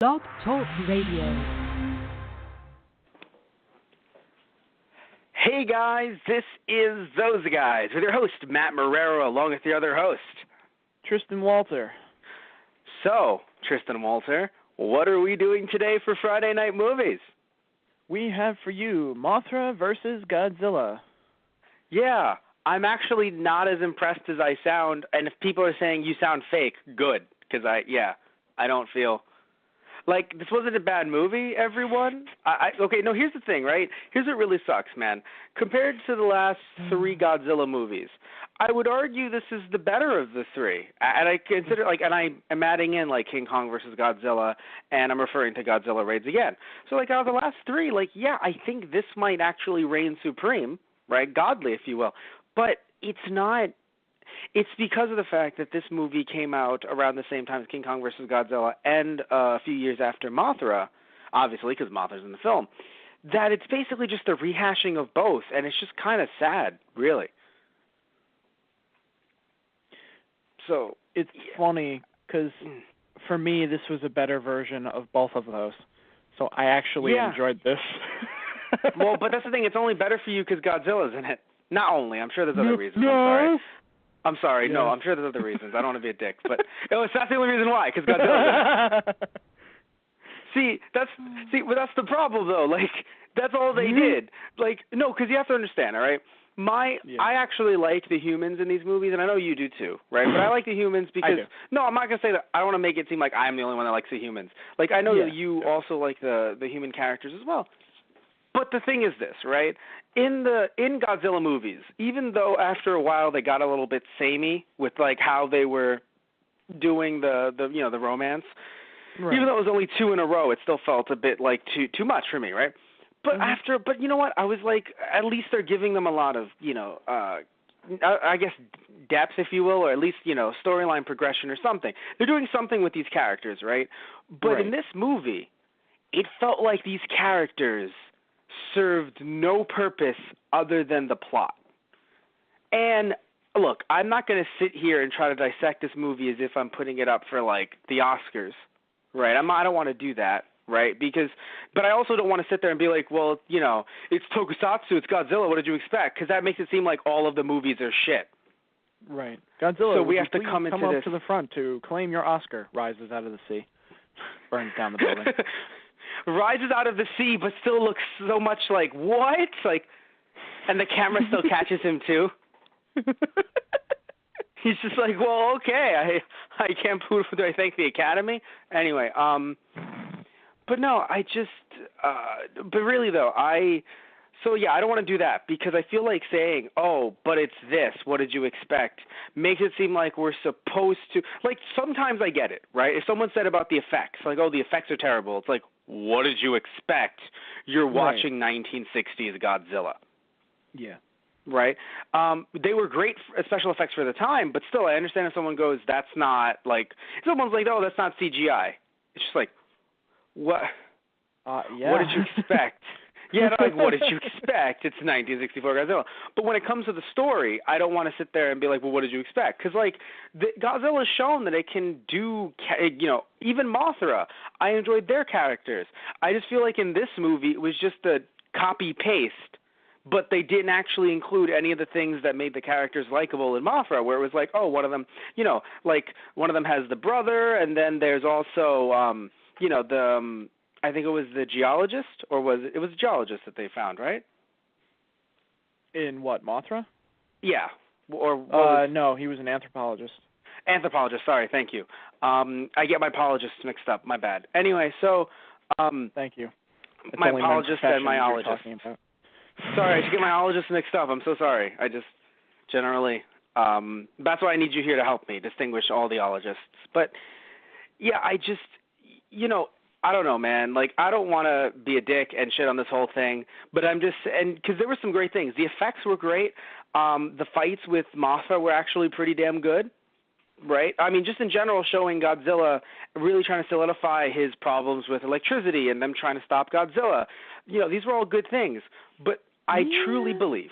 Blog Talk Radio. Hey guys, this is Those Guys with your host, Matt Marrero, along with your other host, Tristan Walter. So, Tristan Walter, what are we doing today for Friday Night Movies? We have for you Mothra versus Godzilla. Yeah, I'm actually not as impressed as I sound, and if people are saying you sound fake, good, because I don't feel... Like, this wasn't a bad movie, everyone. Okay, no, here's the thing, right? Here's what really sucks, man. Compared to the last three Godzilla movies, I would argue this is the better of the three. And I consider, and I am adding in, King Kong versus Godzilla, and I'm referring to Godzilla Raids Again. So, out of the last three, I think this might actually reign supreme, right? Godly, if you will. But it's not... It's because of the fact that this movie came out around the same time as King Kong vs. Godzilla and a few years after Mothra, obviously because Mothra's in the film, that it's basically just a rehashing of both, and it's just kind of sad, really. So it's funny because for me this was a better version of both of those. So I actually enjoyed this. Well, but that's the thing. It's only better for you because Godzilla's in it. Not only. I'm sure there's other reasons. I'm sorry. No, I'm sure there's other reasons. I don't want to be a dick, but that's the only reason why, because Godzilla's in it. But that's the problem, though. That's all they did. No, because you have to understand, all right? I actually like the humans in these movies, and I know you do too, right? But I like the humans because I'm not gonna say that. I don't want to make it seem like I'm the only one that likes the humans. I know that you also like the human characters as well. But the thing is this, right? In Godzilla movies, even though after a while they got a little bit samey with how they were doing the romance, even though it was only two in a row, it still felt a bit too much for me, right? But you know what? I was at least they're giving them a lot of I guess depth, if you will, or at least storyline progression or something. They're doing something with these characters, right? But in this movie, it felt like these characters served no purpose other than the plot. And look, I'm not going to sit here and try to dissect this movie as if I'm putting it up for the Oscars, right? I don't want to do that, right? But I also don't want to sit there and be like, well, it's tokusatsu, it's Godzilla, what did you expect? Because that makes it seem like all of the movies are shit. Right. Godzilla, so we have to come up to the front to claim your Oscar. Rises out of the sea, burns down the building. Rises out of the sea, but still looks so much like, what? And the camera still catches him, too. He's just well, okay, I can't prove, do I thank the Academy? Anyway, but no, but really, though, I don't want to do that, because I feel like saying, oh, but it's this, what did you expect, makes it seem like we're supposed to, sometimes I get it, right? If someone said about the effects, oh, the effects are terrible, it's what did you expect? You're watching 1960s Godzilla. Yeah. Right? They were great special effects for the time, but still, I understand if someone goes, that's not, if someone's oh, that's not CGI. It's just what? What did you expect? What did you expect? It's 1964 Godzilla. But when it comes to the story, I don't want to sit there and be well, what did you expect? Because, Godzilla has shown that it can do, even Mothra, I enjoyed their characters. I just feel like in this movie, it was just a copy-paste, but they didn't actually include any of the things that made the characters likable in Mothra, where it was one of them, one of them has the brother, and then there's also, I think it was the geologist, or it was a geologist that they found, right? In what, Mothra? Yeah. No, he was an anthropologist. Anthropologist, sorry, thank you. I get my apologists mixed up, my bad. Anyway, so... thank you. That's my apologist and my ologist. Sorry, I should get my ologist mixed up. I'm so sorry. I just generally... that's why I need you here to help me distinguish all the ologists. But, yeah, I just... I don't know, man. I don't want to be a dick and shit on this whole thing, but I'm just, and because there were some great things. The effects were great. The fights with Mothra were actually pretty damn good, right? I mean, just in general, showing Godzilla really trying to solidify his problems with electricity and them trying to stop Godzilla. These were all good things, but I truly believe,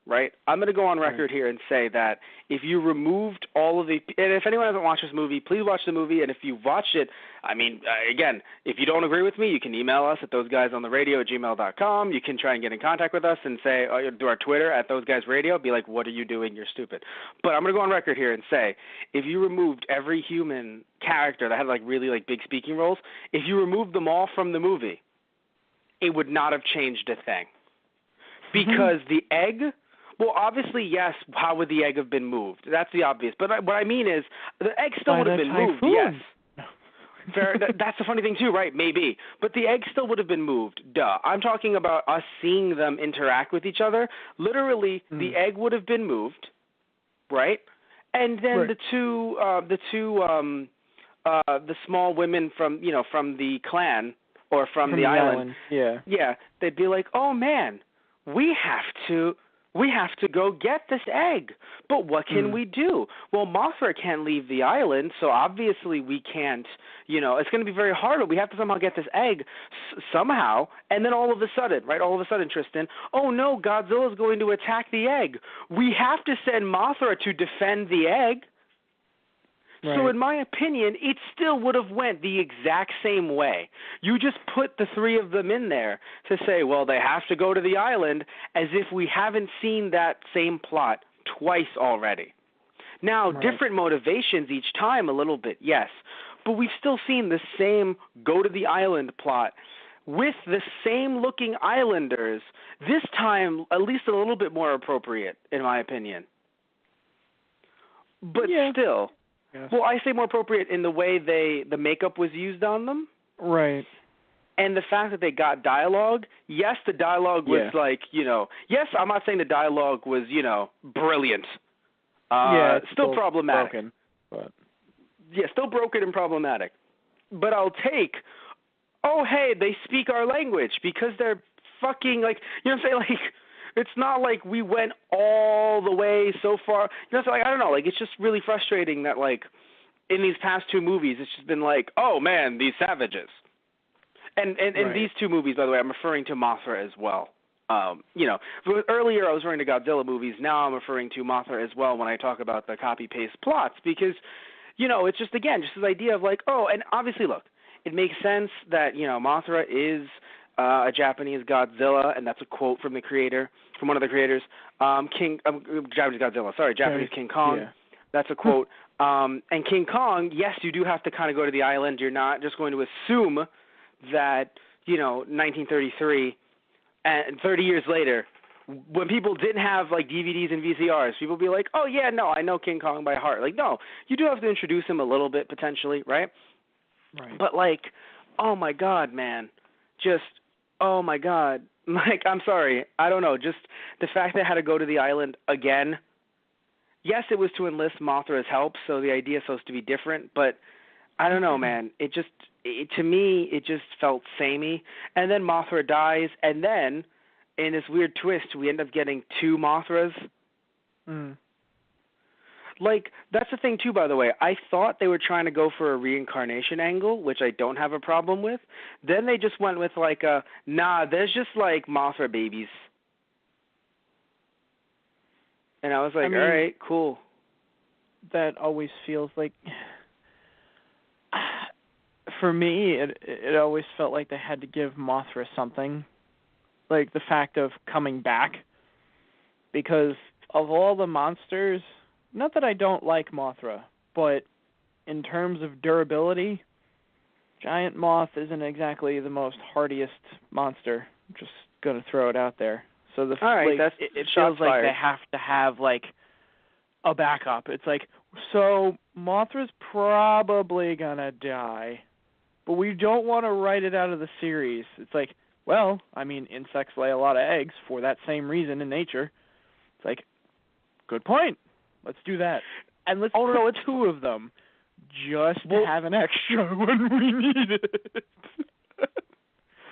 right? I'm going to go on record here and say that if you removed all of the, and if anyone hasn't watched this movie, please watch the movie. And if you've watched it, I mean, again, if you don't agree with me, you can email us at thoseguysontheradio@gmail.com. You can try and get in contact with us and say, do our Twitter at thoseguysradio. Be like, what are you doing? You're stupid. But I'm going to go on record here and say, if you removed every human character that had like really like big speaking roles, if you removed them all from the movie, it would not have changed a thing. Because the egg, well, obviously, yes, how would the egg have been moved? That's the obvious. But what I mean is, the egg still would have been moved, yes. That's the funny thing, too, right? Maybe. But the egg still would have been moved, duh. I'm talking about us seeing them interact with each other. Literally, the egg would have been moved, right? And then the small women from the clan or from the island. Yeah, they'd be like, oh, man. We have to go get this egg. But what can we do? Well, Mothra can't leave the island, so obviously we can't, it's going to be very hard, but we have to somehow get this egg somehow. And then all of a sudden, Tristan, oh no, Godzilla's going to attack the egg. We have to send Mothra to defend the egg. Right. So in my opinion, it still would have went the exact same way. You just put the three of them in there to say, well, they have to go to the island, as if we haven't seen that same plot twice already. Now, different motivations each time a little bit, yes, but we've still seen the same go to the island plot with the same looking islanders, this time at least a little bit more appropriate, in my opinion. But still... Yes. Well, I say more appropriate in the way the makeup was used on them. Right. And the fact that they got dialogue. Yes, the dialogue was yes, I'm not saying the dialogue was, brilliant. Still problematic. Broken, but. Yeah, still broken and problematic. But I'll take, oh, hey, they speak our language because they're fucking, like, you know what I'm saying? Like, it's not like we went all the way so far. So like, I don't know. Like, it's just really frustrating that, like, in these past two movies, it's just been like, oh, man, these savages. And in these two movies, by the way, I'm referring to Mothra as well. Earlier I was referring to Godzilla movies. Now I'm referring to Mothra as well when I talk about the copy-paste plots because, it's just, again, just this idea of like, oh, and obviously, look, it makes sense that, Mothra is a Japanese Godzilla, and that's a quote from one of the creators. Japanese Godzilla, Japanese King Kong. Yeah. That's a quote. And King Kong, yes, you do have to kind of go to the island. You're not just going to assume that, 1933 and 30 years later, when people didn't have, like, DVDs and VCRs, people would be like, oh, yeah, no, I know King Kong by heart. Like, no, you do have to introduce him a little bit, potentially, right? Right. But, like, oh, my God, man, just... oh, my God. Like, I'm sorry. I don't know. Just the fact that I had to go to the island again. Yes, it was to enlist Mothra's help, so the idea is supposed to be different. But I don't know, man. To me, it just felt samey. And then Mothra dies. And then, in this weird twist, we end up getting two Mothras. Like, that's the thing, too, by the way. I thought they were trying to go for a reincarnation angle, which I don't have a problem with. Then they just went with, like, there's just, like, Mothra babies. And I was like, all right, cool. That always feels like... For me, it always felt like they had to give Mothra something. Like, the fact of coming back. Because of all the monsters... Not that I don't like Mothra, but in terms of durability, giant moth isn't exactly the most hardiest monster. I'm just going to throw it out there. So it feels like they have to have, like, a backup. It's like, so Mothra's probably going to die, but we don't want to write it out of the series. It's like, well, I mean, insects lay a lot of eggs for that same reason in nature. It's like, good point. Let's do that. And let's put two of them just to have an extra when we need it.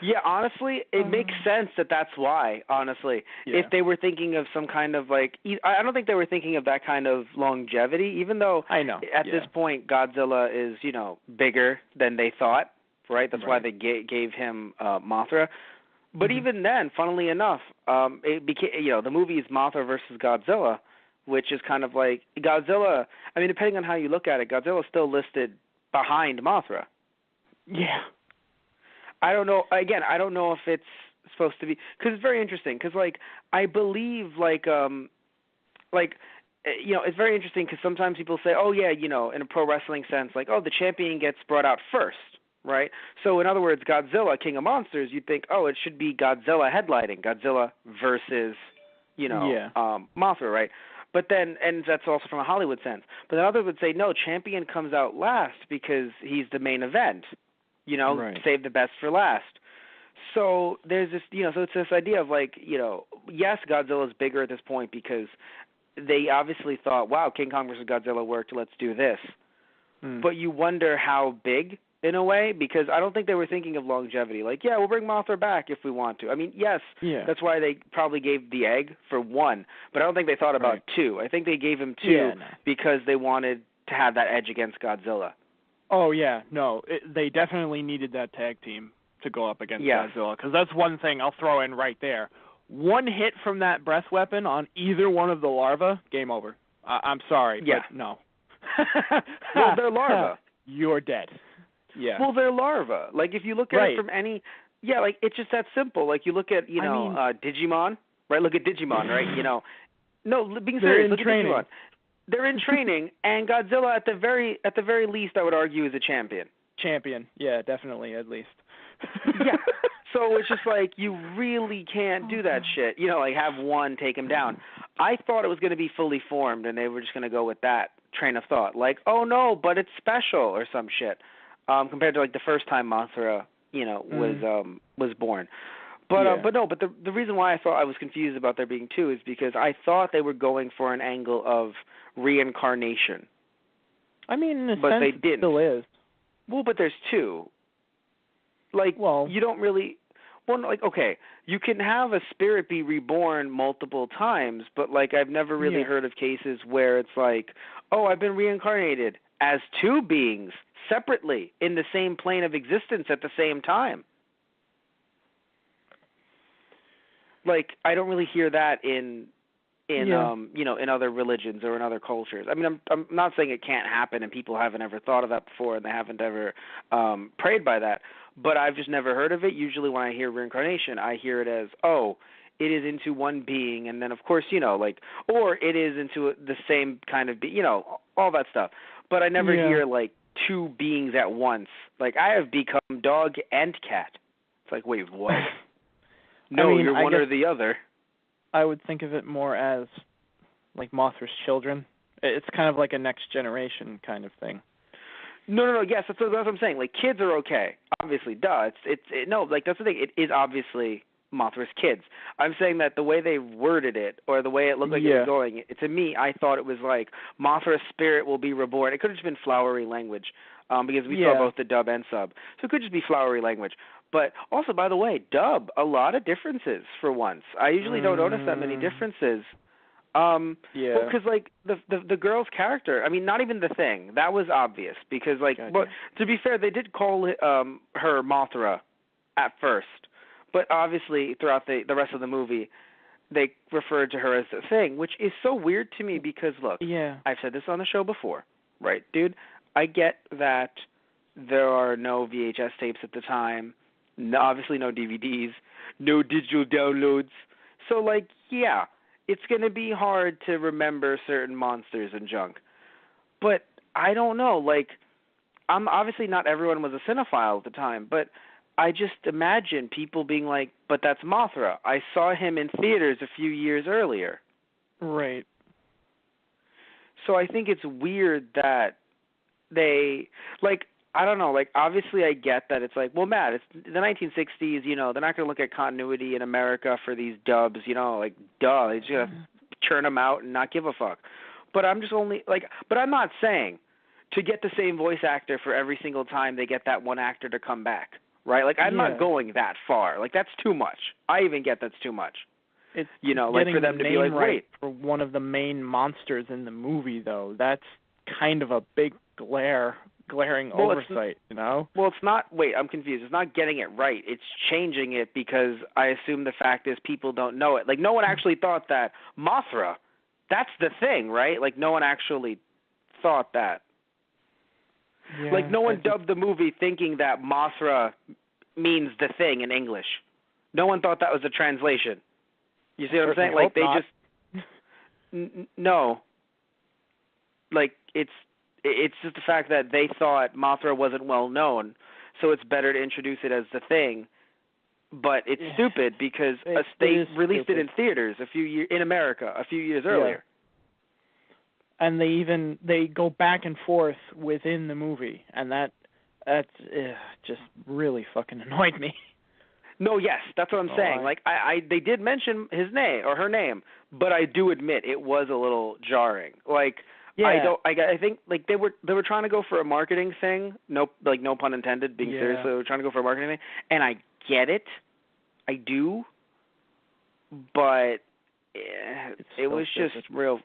Yeah, honestly, it makes sense that's why, honestly. Yeah. If they were thinking of some kind of, like, I don't think they were thinking of that kind of longevity, even though at this point Godzilla is, bigger than they thought, right? That's why they gave him Mothra. But even then, funnily enough, it became, the movie is Mothra versus Godzilla, which is kind of like Godzilla. I mean, depending on how you look at it, Godzilla is still listed behind Mothra. Yeah. I don't know. Again, I don't know if it's supposed to be, because it's very interesting. Because I believe it's very interesting because sometimes people say, oh yeah, in a pro wrestling sense, like, oh, the champion gets brought out first, right? So in other words, Godzilla, King of Monsters, you'd think, oh, it should be Godzilla headlining, Godzilla versus, Mothra, right? But then, and that's also from a Hollywood sense. But then others would say, no, champion comes out last because he's the main event. Right. Save the best for last. So there's this, so it's this idea of yes, Godzilla's bigger at this point because they obviously thought, wow, King Kong versus Godzilla worked, let's do this. But you wonder how big, in a way, because I don't think they were thinking of longevity. We'll bring Mothra back if we want to. I mean, yes, that's why they probably gave the egg for one, but I don't think they thought about two. I think they gave him two because they wanted to have that edge against Godzilla. Oh, yeah, no, they definitely needed that tag team to go up against Godzilla, because that's one thing I'll throw in right there. One hit from that breath weapon on either one of the larvae, game over. I'm sorry, but no. Well, they're larvae. You're dead. Yeah. Well, they're larvae. If you look at it from any, it's just that simple. You look at, Digimon, right? Look at Digimon, right? No, being serious, look at Digimon. They're in training, and Godzilla, at the very least, I would argue, is a champion. Champion, yeah, definitely, at least. Yeah. So it's just you really can't do that shit. Have one take him down. I thought it was going to be fully formed, and they were just going to go with that train of thought. Oh no, but it's special or some shit. Compared to the first time Mothra, was born. But the reason why I thought I was confused about there being two is because I thought they were going for an angle of reincarnation. I mean, in a but sense, they didn't. It still is. Well, but there's two. You don't really. Well, okay, you can have a spirit be reborn multiple times, but I've never really heard of cases where it's oh, I've been reincarnated as two beings separately in the same plane of existence at the same time. I don't really hear that in other religions or in other cultures. I mean, I'm not saying it can't happen and people haven't ever thought of that before and they haven't ever prayed by that, but I've just never heard of it. Usually when I hear reincarnation, I hear it as, oh, it is into one being, and then of course, or it is into the same kind of all that stuff. But I never hear two beings at once. I have become dog and cat. It's wait, what? No, you're one or the other. I would think of it more as Mothra's children. It's kind of like a next generation kind of thing. No. Yes, that's what I'm saying. Kids are okay. Obviously, duh. That's the thing. It is obviously Mothra's kids. I'm saying that the way they worded it, or the way it looked like it was going, to me, I thought it was Mothra's spirit will be reborn. It could have just been flowery language, because we saw both the dub and sub. So it could just be flowery language. But also, by the way, dub, a lot of differences for once. I usually don't notice that many differences. Well, because the girl's character, I mean, not even the Thing. That was obvious because but to be fair, they did call her Mothra at first, but obviously throughout the rest of the movie, they referred to her as the Thing, which is so weird to me because look, I've said this on the show before, right, dude? I get that there are no VHS tapes at the time, obviously no DVDs, no digital downloads, so it's going to be hard to remember certain monsters and junk. But I don't know, I'm obviously not everyone was a cinephile at the time, but I just imagine people being but that's Mothra. I saw him in theaters a few years earlier. Right. So I think it's weird that they, I don't know, obviously I get that it's well, Matt, it's the 1960s, they're not going to look at continuity in America for these dubs, duh, they're just going to churn them out and not give a fuck. But I'm just only, but I'm not saying to get the same voice actor for every single time they get that one actor to come back, right? I'm not going that far. That's too much. I even get that's too much. It's for them to be wait. For one of the main monsters in the movie, though, that's kind of a big glare glaring oversight, you know? Well, it's not. Wait, I'm confused. It's not getting it right. It's changing it because I assume the fact is people don't know it. Like, no one actually thought that Mothra, that's the thing, right? Like, no one actually thought that. Yeah, like, no one dubbed the movie thinking that Mothra means the thing in English. No one thought that was a translation. You see what I'm saying? Like, they not. just no. Like, it's just the fact that they thought Mothra wasn't well known, so it's better to introduce it as the thing. But it's stupid because they released it in theaters in America a few years earlier. And they go back and forth within the movie, and that's just really fucking annoyed me. No, yes, that's what I'm saying. Like, they did mention his name or her name, but I do admit it was a little jarring. Like, I think like they were trying to go for a marketing thing. No pun intended. Being serious, they were trying to go for a marketing thing, and I get it. I do, but it was just real.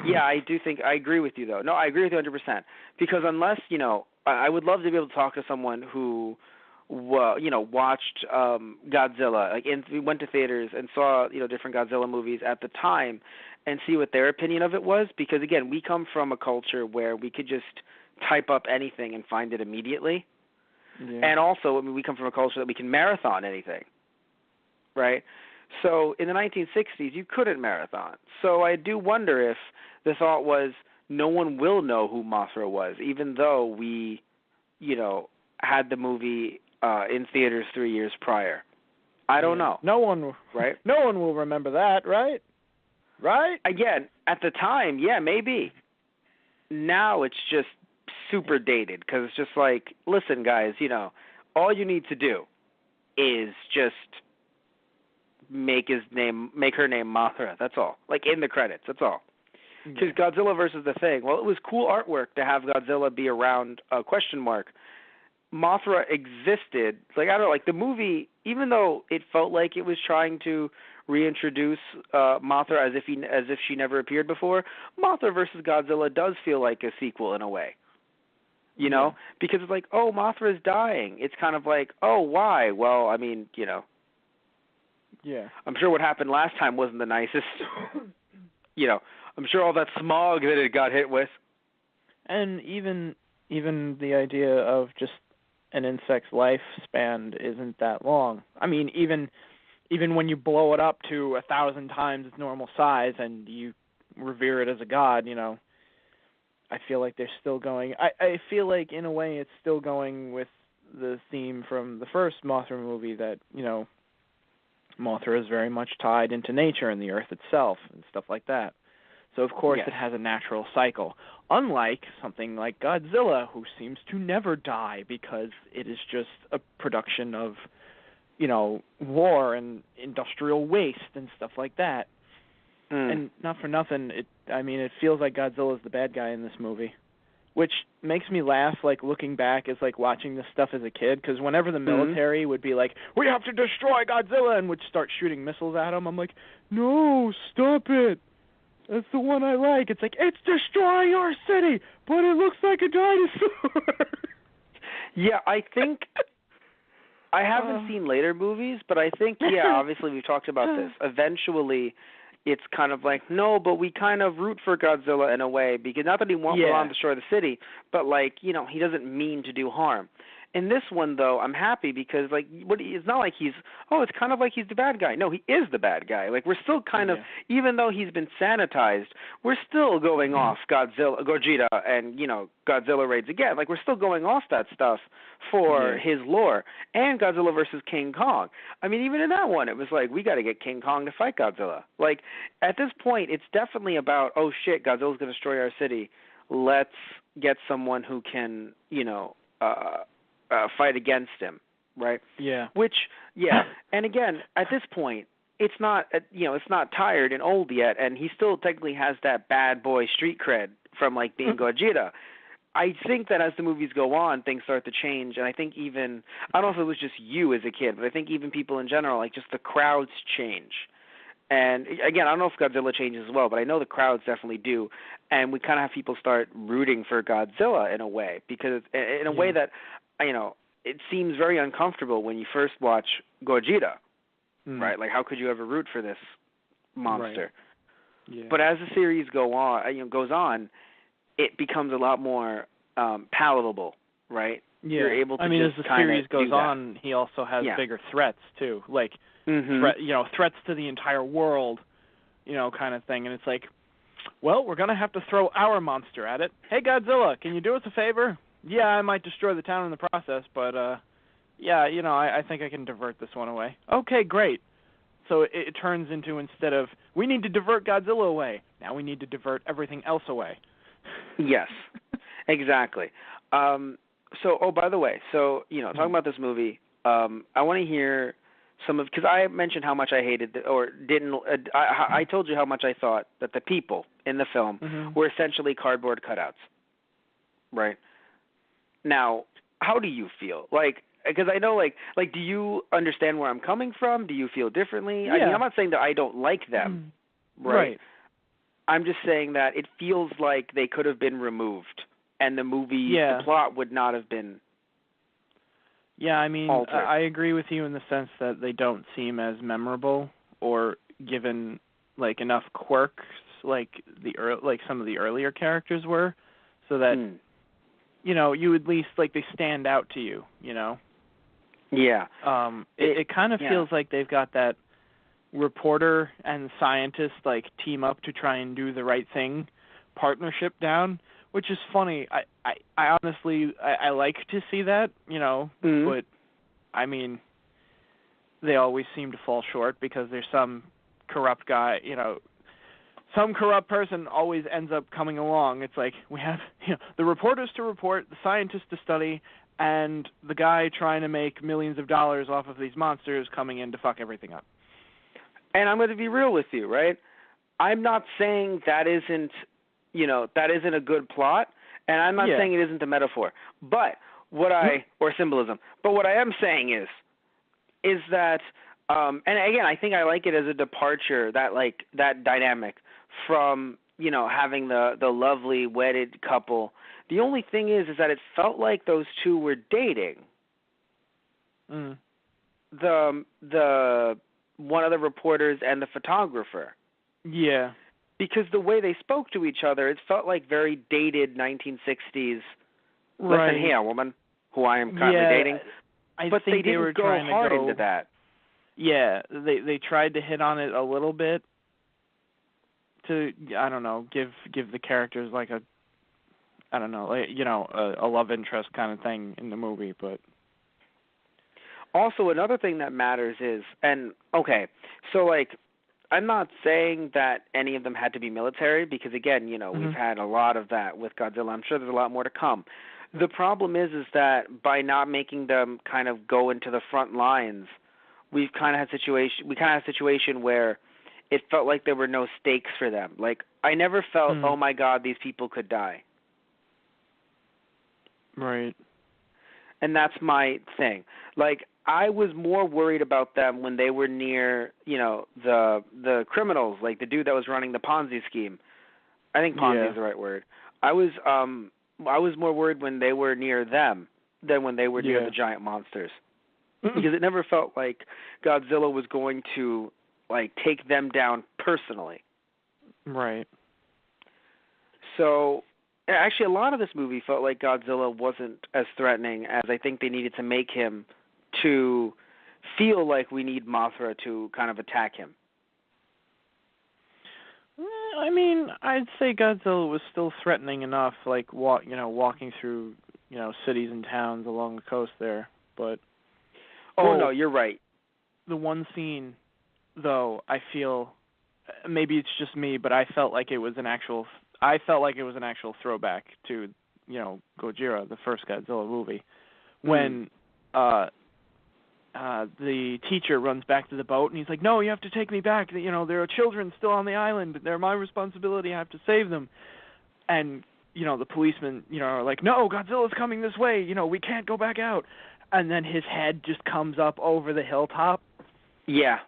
Yeah, I do think I agree with you though. No, I agree with you 100%. Because unless I would love to be able to talk to someone who, watched Godzilla, like, and we went to theaters and saw different Godzilla movies at the time, and see what their opinion of it was. Because again, we come from a culture where we could just type up anything and find it immediately, and also we come from a culture that we can marathon anything, right? So in the 1960s, you couldn't marathon. So I do wonder if the thought was no one will know who Mothra was, even though we, had the movie in theaters 3 years prior. I don't know. No one, right? No one will remember that, right? Right? Again, at the time, yeah, maybe. Now it's just super dated because it's just like, listen, guys, all you need to do is just make her name Mothra. That's all. Like, in the credits. That's all. Because Godzilla versus the Thing. Well, it was cool artwork to have Godzilla be around a question mark. Mothra existed. Like, I don't know. Like, the movie, even though it felt like it was trying to reintroduce Mothra as if she never appeared before, Mothra versus Godzilla does feel like a sequel in a way. Because it's like, oh, Mothra's dying. It's kind of like, oh, why? Well, I mean, Yeah. I'm sure what happened last time wasn't the nicest. I'm sure all that smog that it got hit with. And even the idea of just an insect's lifespan isn't that long. I mean, even when you blow it up to 1,000 times its normal size and you revere it as a god, I feel like they're still going. I feel like in a way it's still going with the theme from the first Mothra movie that Mothra is very much tied into nature and the earth itself and stuff like that. So, of course, it has a natural cycle, unlike something like Godzilla, who seems to never die because it is just a production of, war and industrial waste and stuff like that. And not for nothing, it feels like Godzilla's the bad guy in this movie, which makes me laugh, like, looking back as, like, watching this stuff as a kid, because whenever the military would be like, we have to destroy Godzilla, and would start shooting missiles at him, I'm like, no, stop it. That's the one I like. It's like, it's destroying our city, but it looks like a dinosaur. Yeah, I think I haven't seen later movies, but I think, obviously we've talked about this. Eventually, it's kind of like, no, but we kind of root for Godzilla in a way, because not that he won't go on to destroy the city, but, like, he doesn't mean to do harm. In this one, though, I'm happy because, like, it's not like it's kind of like he's the bad guy. No, he is the bad guy. Like, we're still kind of, even though he's been sanitized, we're still going off Gogeta and, Godzilla raids again. Like, we're still going off that stuff for his lore. And Godzilla versus King Kong. I mean, even in that one, it was like, we got to get King Kong to fight Godzilla. Like, at this point, it's definitely about, oh, shit, Godzilla's going to destroy our city. Let's get someone who can, fight against him, right? Yeah. Which, and again, at this point, it's not, it's not tired and old yet, and he still technically has that bad boy street cred from, like, being Gogeta. I think that as the movies go on, things start to change, and I think even, I don't know if it was just you as a kid, but I think even people in general, like, just the crowds change. And again, I don't know if Godzilla changes as well, but I know the crowds definitely do. And we kind of have people start rooting for Godzilla in a way, because in a way that, it seems very uncomfortable when you first watch Gojira, right? Like, how could you ever root for this monster? Right. Yeah. But as the series goes on, it becomes a lot more palatable, right? Yeah. You're able to as the series goes on, he also has bigger threats too, like threats to the entire world, kind of thing. And it's like, well, we're gonna have to throw our monster at it. Hey, Godzilla, can you do us a favor? Yeah, I might destroy the town in the process, but I think I can divert this one away. Okay, great. So it turns into, instead of, we need to divert Godzilla away, now we need to divert everything else away. Yes, exactly. So, by the way, talking about this movie, I want to hear because I mentioned how much I hated I told you how much I thought that the people in the film were essentially cardboard cutouts, right? Now, how do you feel? Like, because I know, like, do you understand where I'm coming from? Do you feel differently? Yeah. I mean, I'm not saying that I don't like them, right? I'm just saying that it feels like they could have been removed, and the movie, the plot would not have been Yeah, I mean, altered. I agree with you in the sense that they don't seem as memorable or given, like, enough quirks like some of the earlier characters were, so that, you at least, like, they stand out to you, Yeah. It kind of feels like they've got that reporter and scientist, like, team up to try and do the right thing partnership down, which is funny. I honestly I like to see that, but I mean, they always seem to fall short because there's some corrupt guy, some corrupt person always ends up coming along. It's like we have the reporters to report, the scientists to study, and the guy trying to make millions of dollars off of these monsters coming in to fuck everything up. And I'm going to be real with you, right? I'm not saying that isn't a good plot, and I'm not saying it isn't a metaphor. But or symbolism. But what I am saying is that, and again, I think I like it as a departure, that dynamic from, having the lovely wedded couple. The only thing is that it felt like those two were dating. The one of the reporters and the photographer. Yeah. Because the way they spoke to each other, it felt like very dated 1960s. Right. Listen here, woman, who I am currently dating. But think they were didn't go trying hard to go into that. Yeah, they tried to hit on it a little bit to, I don't know, give the characters like a love interest kind of thing in the movie, but also another thing that matters is, I'm not saying that any of them had to be military because, again, we've had a lot of that with Godzilla. I'm sure there's a lot more to come. The problem is that by not making them kind of go into the front lines, we kind of had a situation where it felt like there were no stakes for them. Like, I never felt, oh my God, these people could die. Right. And that's my thing. Like, I was more worried about them when they were near, the criminals, like the dude that was running the Ponzi scheme. I think Ponzi is the right word. I was more worried when they were near them than when they were near the giant monsters. Because it never felt like Godzilla was going to, like, take them down personally. Right. So, actually, a lot of this movie felt like Godzilla wasn't as threatening as I think they needed to make him to feel like we need Mothra to kind of attack him. I mean, I'd say Godzilla was still threatening enough, like walking through, cities and towns along the coast there. But no, you're right. The one scene, though, I feel maybe it's just me, but I felt like it was an actual throwback to, Gojira, the first Godzilla movie, when the teacher runs back to the boat and he's like, "No, you have to take me back. There are children still on the island. They're my responsibility. I have to save them." And, the policemen, are like, "No, Godzilla's coming this way. We can't go back out." And then his head just comes up over the hilltop. Yeah.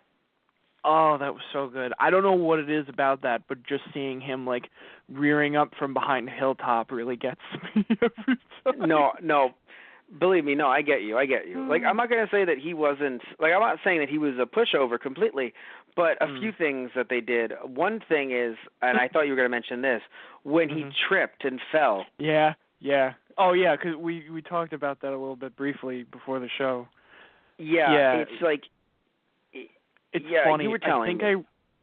Oh, that was so good. I don't know what it is about that, but just seeing him like rearing up from behind a hilltop really gets me every time. No. Believe me, no, I get you. Like, I'm not going to say that he wasn't, like, I'm not saying that he was a pushover completely, but a few things that they did. One thing is, and I thought you were going to mention this, when he tripped and fell. Yeah. Oh, yeah, because we talked about that a little bit briefly before the show. Yeah. It's like, it's funny. You were telling me.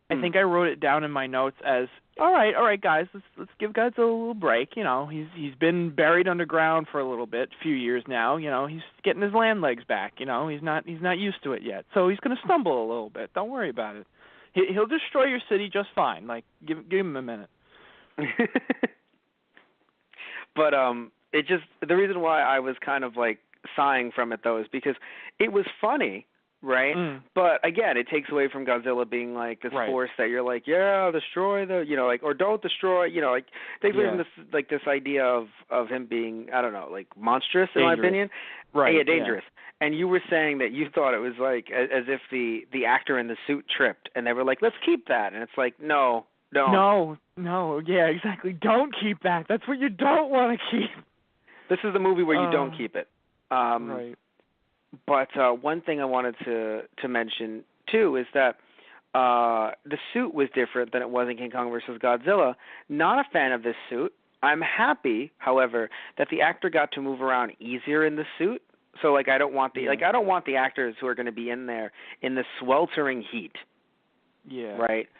I think I wrote it down in my notes as, all right, guys, let's give Godzilla a little break. You know, he's been buried underground for a few years now. You know, he's getting his land legs back. You know, he's not used to it yet, so he's going to stumble a little bit. Don't worry about it. He'll destroy your city just fine. Like, give him a minute. But it just, the reason why I was kind of like sighing from it though is because it was funny. Right? But again, it takes away from Godzilla being like this force that you're like, yeah, destroy the, you know, like, or don't destroy, you know, like, takes away from this idea of him being, I don't know, like monstrous in my opinion. Right. Yeah, dangerous. Yeah. And you were saying that you thought it was like as if the actor in the suit tripped and they were like, let's keep that. And it's like, no, don't. No. Yeah, exactly. Don't keep that. That's what you don't want to keep. This is the movie where you don't keep it. Right. But one thing I wanted to mention, too, is that the suit was different than it was in King Kong vs. Godzilla. Not a fan of this suit. I'm happy, however, that the actor got to move around easier in the suit. So, like, I don't want the actors who are going to be in there in the sweltering heat. Yeah. Right?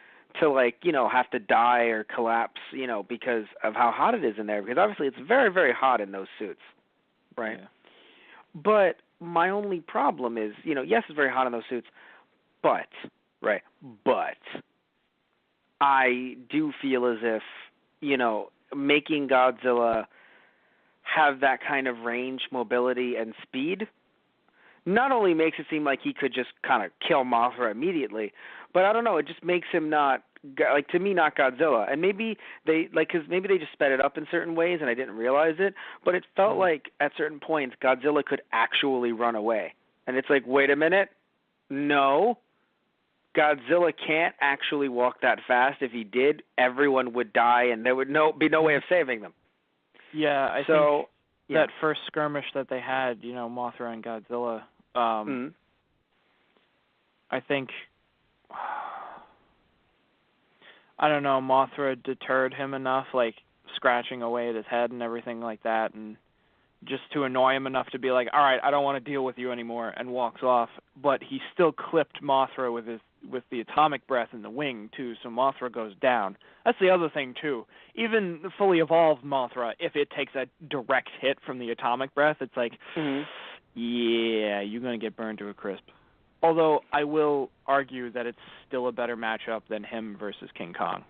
To, like, you know, have to die or collapse, you know, because of how hot it is in there. Because obviously it's very, very hot in those suits. Right? Yeah. But my only problem is, you know, yes, it's very hot in those suits, but I do feel as if, you know, making Godzilla have that kind of range, mobility, and speed not only makes it seem like he could just kind of kill Mothra immediately, but I don't know, it just makes him not, like, to me, not Godzilla. And maybe they, like, because maybe they just sped it up in certain ways and I didn't realize it, but it felt like at certain points Godzilla could actually run away. And it's like, wait a minute, no, Godzilla can't actually walk that fast. If he did, everyone would die and there would be no way of saving them. Yeah, I think that first skirmish that they had, you know, Mothra and Godzilla, I think, I don't know, Mothra deterred him enough, like scratching away at his head and everything like that, and just to annoy him enough to be like, all right, I don't want to deal with you anymore, and walks off. But he still clipped Mothra with the atomic breath in the wing, too, so Mothra goes down. That's the other thing, too. Even the fully evolved Mothra, if it takes a direct hit from the atomic breath, it's like, yeah, you're going to get burned to a crisp. Although I will argue that it's still a better matchup than him versus King Kong.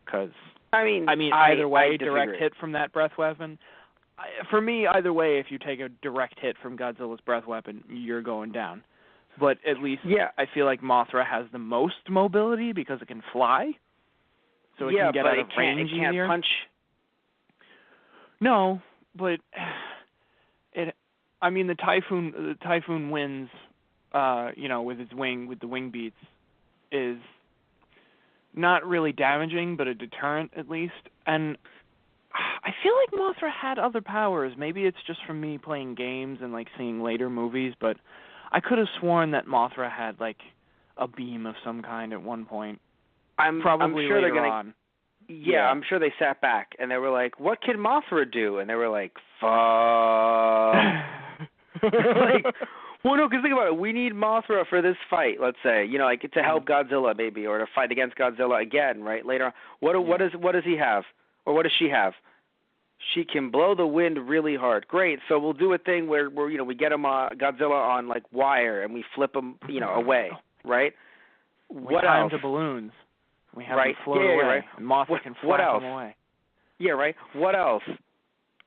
Because, I mean, either way, direct hit from that breath weapon. For me, either way, if you take a direct hit from Godzilla's breath weapon, you're going down. But at least I feel like Mothra has the most mobility because it can fly. So it can get out of range easier. It can't punch. No, but the Typhoon wins, you know, with the wing beats, is not really damaging, but a deterrent at least. And I feel like Mothra had other powers. Maybe it's just from me playing games and like seeing later movies, but I could have sworn that Mothra had like a beam of some kind at one point. I'm sure later they're gonna, on. Yeah, I'm sure they sat back and they were like, "What can Mothra do?" And they were like, "Fuck." Like, well, no, because think about it. We need Mothra for this fight. Let's say, you know, like to help Godzilla maybe, or to fight against Godzilla again, right? Later on, what does he have, or what does she have? She can blow the wind really hard. Great. So we'll do a thing where you know, we get him Godzilla on like wire and we flip him, you know, away, right? We tie him to balloons. We have them float away. Right. And Mothra can flap them away. Yeah, right. What else?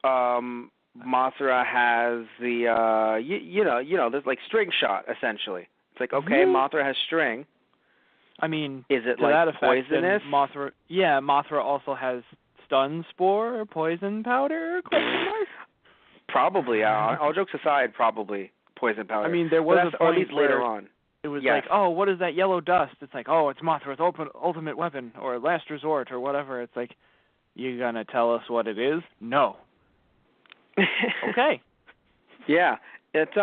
Mothra has the you know, there's like string shot essentially. It's like, okay, Mothra has string. I mean, is it to like that effect, poisonous? Mothra also has stun spore, poison powder? Probably. All jokes aside, probably poison powder. I mean, there was a point later on. It It was Yes. like, oh, what is that yellow dust? It's like, oh, it's Mothra's ultimate weapon or last resort or whatever. It's like, you gonna tell us what it is? No. Okay. Yeah, it's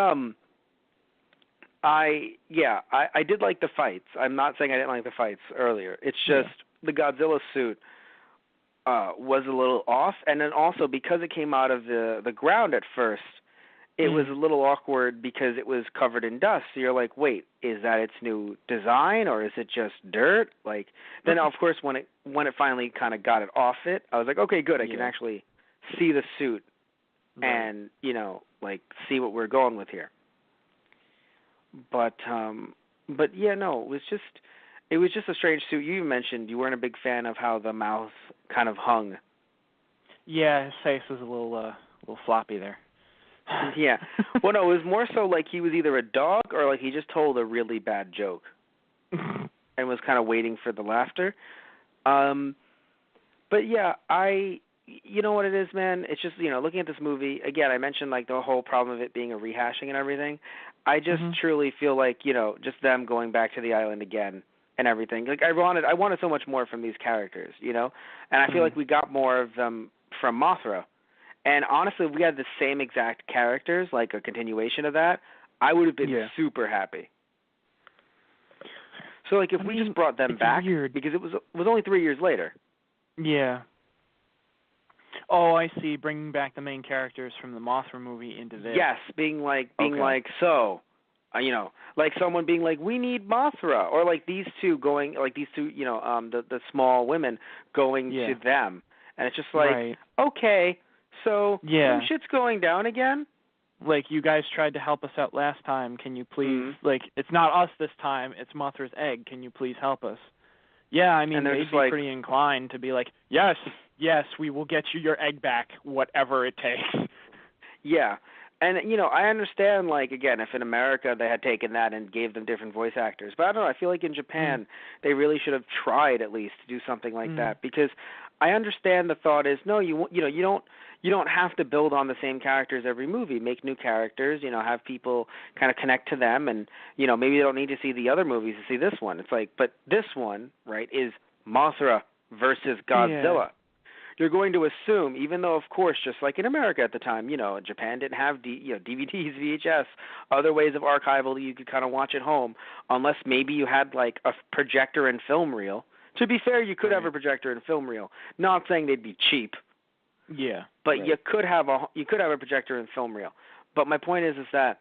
I did like the fights. I'm not saying I didn't like the fights earlier. It's just the Godzilla suit was a little off, and then also because it came out of the ground at first, it was a little awkward because it was covered in dust. So you're like, wait, is that its new design or is it just dirt? Like then of course when it finally kind of got it off it, I was like, okay, good, I can actually see the suit and, you know, like see what we're going with here. But yeah, no, it was just a strange suit. You mentioned you weren't a big fan of how the mouth kind of hung. Yeah, his face was a little floppy there. Yeah. Well, no, it was more so like he was either a dog or like he just told a really bad joke and was kind of waiting for the laughter. But yeah, you know what it is, man? It's just, you know, looking at this movie, again, I mentioned like the whole problem of it being a rehashing and everything. I just truly feel like, you know, just them going back to the island again and everything. Like I wanted so much more from these characters, you know? And I feel like we got more of them from Mothra. And honestly, if we had the same exact characters, like a continuation of that, I would have been super happy. So like if we just brought them back, because it was only 3 years later. Yeah. Oh, I see. Bringing back the main characters from the Mothra movie into this. Yes, being like, so, you know, like someone being like, we need Mothra, or like these two, you know, the small women going to them, and it's just like, okay, so some shit's going down again. Like, you guys tried to help us out last time. Can you please, like, it's not us this time. It's Mothra's egg. Can you please help us? Yeah, I mean, they'd be pretty inclined to be like, yes, we will get you your egg back, whatever it takes. Yeah. And, you know, I understand, like, again, if in America they had taken that and gave them different voice actors. But I don't know, I feel like in Japan they really should have tried at least to do something like that. Because I understand the thought is, no, you don't have to build on the same characters every movie. Make new characters, you know, have people kind of connect to them. And, you know, maybe they don't need to see the other movies to see this one. It's like, but this one, right, is Mothra versus Godzilla. You're going to assume, even though, of course, just like in America at the time, you know, Japan didn't have DVDs, VHS, other ways of archival that you could kind of watch at home, unless maybe you had like a projector and film reel. To be fair, you could have a projector and film reel. Not saying they'd be cheap. Yeah. But you could have a projector and film reel. But my point is that,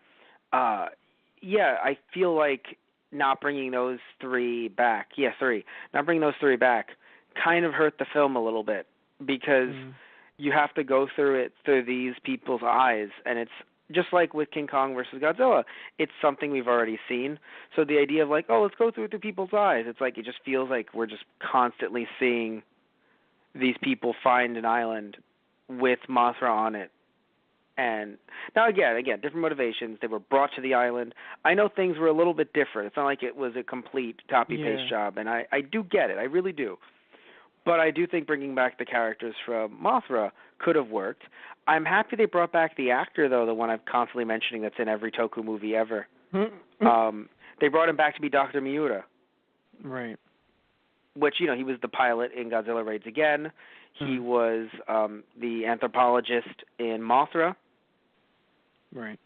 I feel like not bringing those three back. Yeah, three. Not bringing those three back kind of hurt the film a little bit. Because you have to go through it through these people's eyes, and it's just like with King Kong versus Godzilla. It's something we've already seen. So the idea of like, oh, let's go through it through people's eyes, it's like it just feels like we're just constantly seeing these people find an island with Mothra on it. And now again, different motivations. They were brought to the island. I know things were a little bit different. It's not like it was a complete copy-paste job, and I do get it. I really do. But I do think bringing back the characters from Mothra could have worked. I'm happy they brought back the actor, though, the one I'm constantly mentioning that's in every Toku movie ever. They brought him back to be Dr. Miura. Right. Which, you know, he was the pilot in Godzilla Raids Again. He was the anthropologist in Mothra. Right.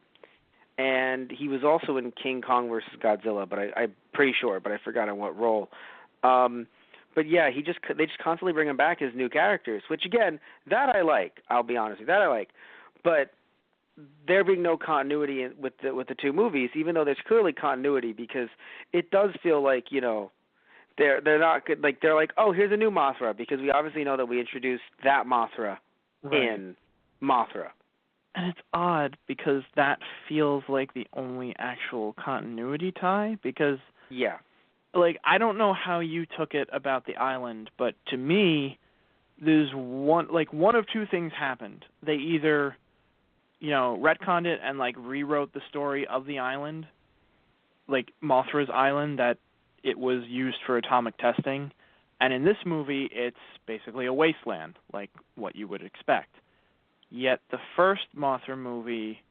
And he was also in King Kong versus Godzilla, but I'm pretty sure, but I forgot in what role. But yeah, they just constantly bring him back as new characters, which again, that I like. I'll be honest with you, that I like. But there being no continuity with the two movies, even though there's clearly continuity, because it does feel like, you know, they're not good. Like they're like, oh, here's a new Mothra, because we obviously know that we introduced that Mothra in Mothra. And it's odd because that feels like the only actual continuity tie, because like, I don't know how you took it about the island, but to me, there's one of two things happened. They either, you know, retconned it and, like, rewrote the story of the island, like Mothra's island, that it was used for atomic testing. And in this movie, it's basically a wasteland, like what you would expect. Yet the first Mothra movie,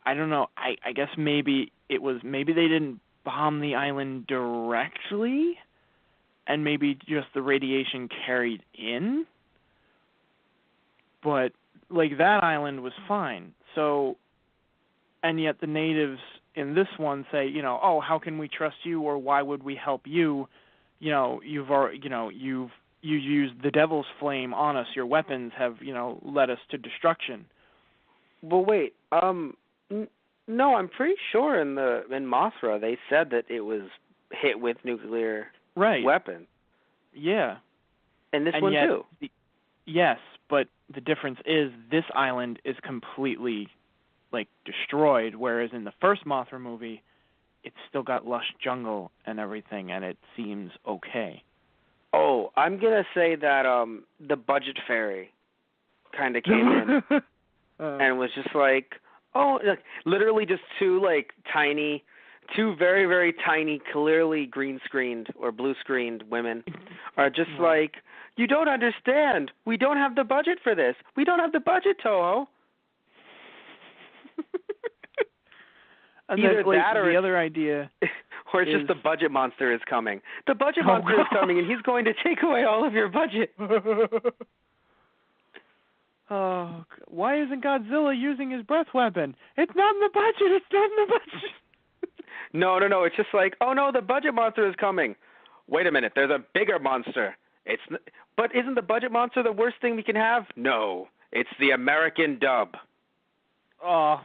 I don't know, I guess maybe they didn't bomb the island directly and maybe just the radiation carried in. But, like, that island was fine. So, and yet the natives in this one say, you know, oh, how can we trust you, or why would we help you? You know, you used the devil's flame on us. Your weapons have, you know, led us to destruction. Well, wait. No, I'm pretty sure in Mothra they said that it was hit with nuclear weapons. Yeah. And this and one yet, too. Yes, but the difference is this island is completely, like, destroyed, whereas in the first Mothra movie, it's still got lush jungle and everything, and it seems okay. Oh, I'm gonna say that the budget fairy kind of came in and was just like, oh, like, literally just two very, very tiny, clearly green screened or blue screened women are just like, you don't understand. We don't have the budget for this. We don't have the budget, Toho. And either then, like, that or the other idea, or it's just the budget monster is coming. The budget monster is coming, and he's going to take away all of your budget. Oh, why isn't Godzilla using his breath weapon? It's not in the budget. It's not in the budget. No. It's just like, oh no, the budget monster is coming. Wait a minute, there's a bigger monster. But isn't the budget monster the worst thing we can have? No, it's the American dub. Oh.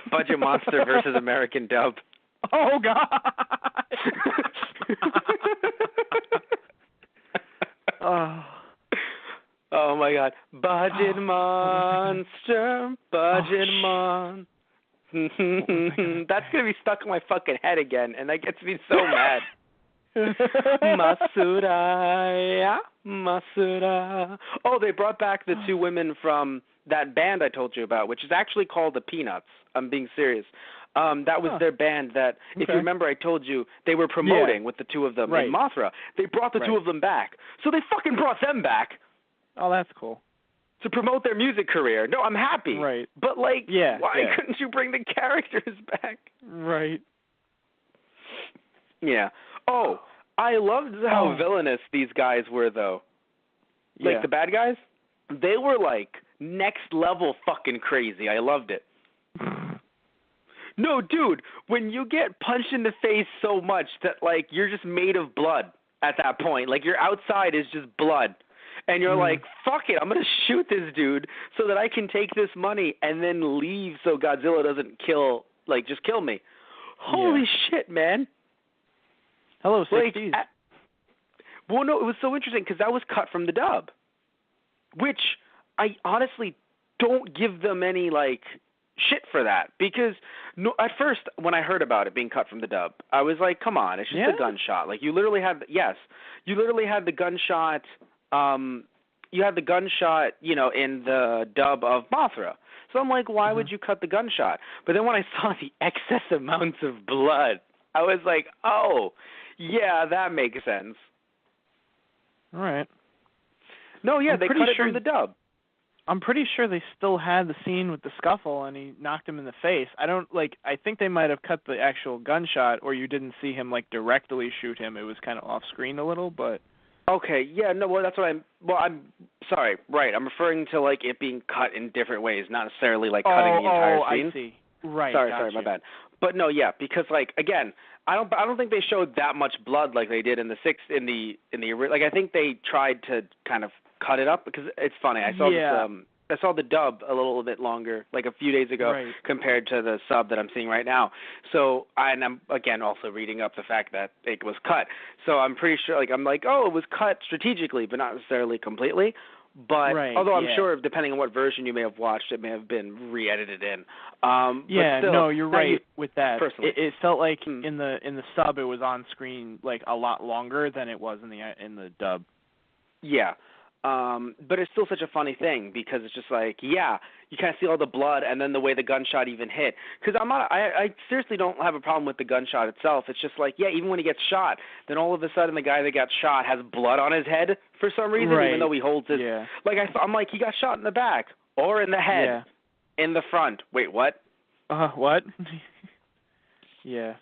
Budget monster versus American dub. Oh God. Oh my God. Budget monster, budget mon. That's going to be stuck in my fucking head again, and that gets me so mad. Masura. Oh, they brought back the two women from that band I told you about, which is actually called the Peanuts. I'm being serious. That was their band that, if you remember, I told you they were promoting with the two of them in Mothra. They brought the two of them back. So they fucking brought them back. Oh, that's cool. To promote their music career. No, I'm happy. Right. But, like, why couldn't you bring the characters back? Right. Yeah. Oh, I loved how villainous these guys were, though. Like, the bad guys? They were, like, next level fucking crazy. I loved it. No, dude, when you get punched in the face so much that, like, you're just made of blood at that point. Like, your outside is just blood. And you're like, fuck it, I'm going to shoot this dude so that I can take this money and then leave so Godzilla doesn't just kill me. Holy shit, man. Hello, 60s. Well, no, it was so interesting because that was cut from the dub, which I honestly don't give them any, like, shit for that, because at first when I heard about it being cut from the dub, I was like, come on, it's just a gunshot. Like, you literally had the gunshot. You had the gunshot, you know, in the dub of Mothra. So I'm like, why would you cut the gunshot? But then when I saw the excess amounts of blood, I was like, oh, yeah, that makes sense. All right. No, yeah, they cut it from the dub. I'm pretty sure they still had the scene with the scuffle and he knocked him in the face. I think they might have cut the actual gunshot, or you didn't see him, like, directly shoot him. It was kind of off screen a little, but. Okay, yeah, no, well, that's what I'm sorry, right. I'm referring to, like, it being cut in different ways, not necessarily, like, cutting the entire scene. I see. Right. Sorry, my bad. But no, yeah, because, like, again, I don't think they showed that much blood like they did in the like, I think they tried to kind of cut it up, because it's funny. I saw I saw the dub a little bit longer, like a few days ago, compared to the sub that I'm seeing right now. So, and I'm, again, also reading up the fact that it was cut. So I'm pretty sure, like, I'm like, oh, it was cut strategically, but not necessarily completely. But, although I'm sure, depending on what version you may have watched, it may have been re-edited in. But still, no, you're right with that. Personally. It felt like in the sub it was on screen, like, a lot longer than it was in the dub. Yeah. But it's still such a funny thing, because it's just like, you kind of see all the blood and then the way the gunshot even hit. Because I seriously don't have a problem with the gunshot itself. It's just like, even when he gets shot, then all of a sudden the guy that got shot has blood on his head for some reason, even though he holds his. Yeah. Like, I'm like, he got shot in the back or in the head, in the front. Wait, what? What? Yeah.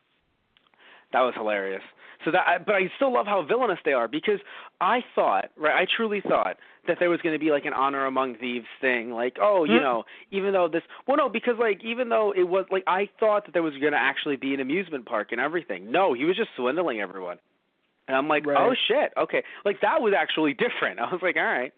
That was hilarious. But I still love how villainous they are because I truly thought that there was going to be like an honor among thieves thing, like, even though because like even though it was like I thought that there was going to actually be an amusement park and everything. No, he was just swindling everyone, and I'm like, oh shit, okay, like that was actually different. I was like, all right.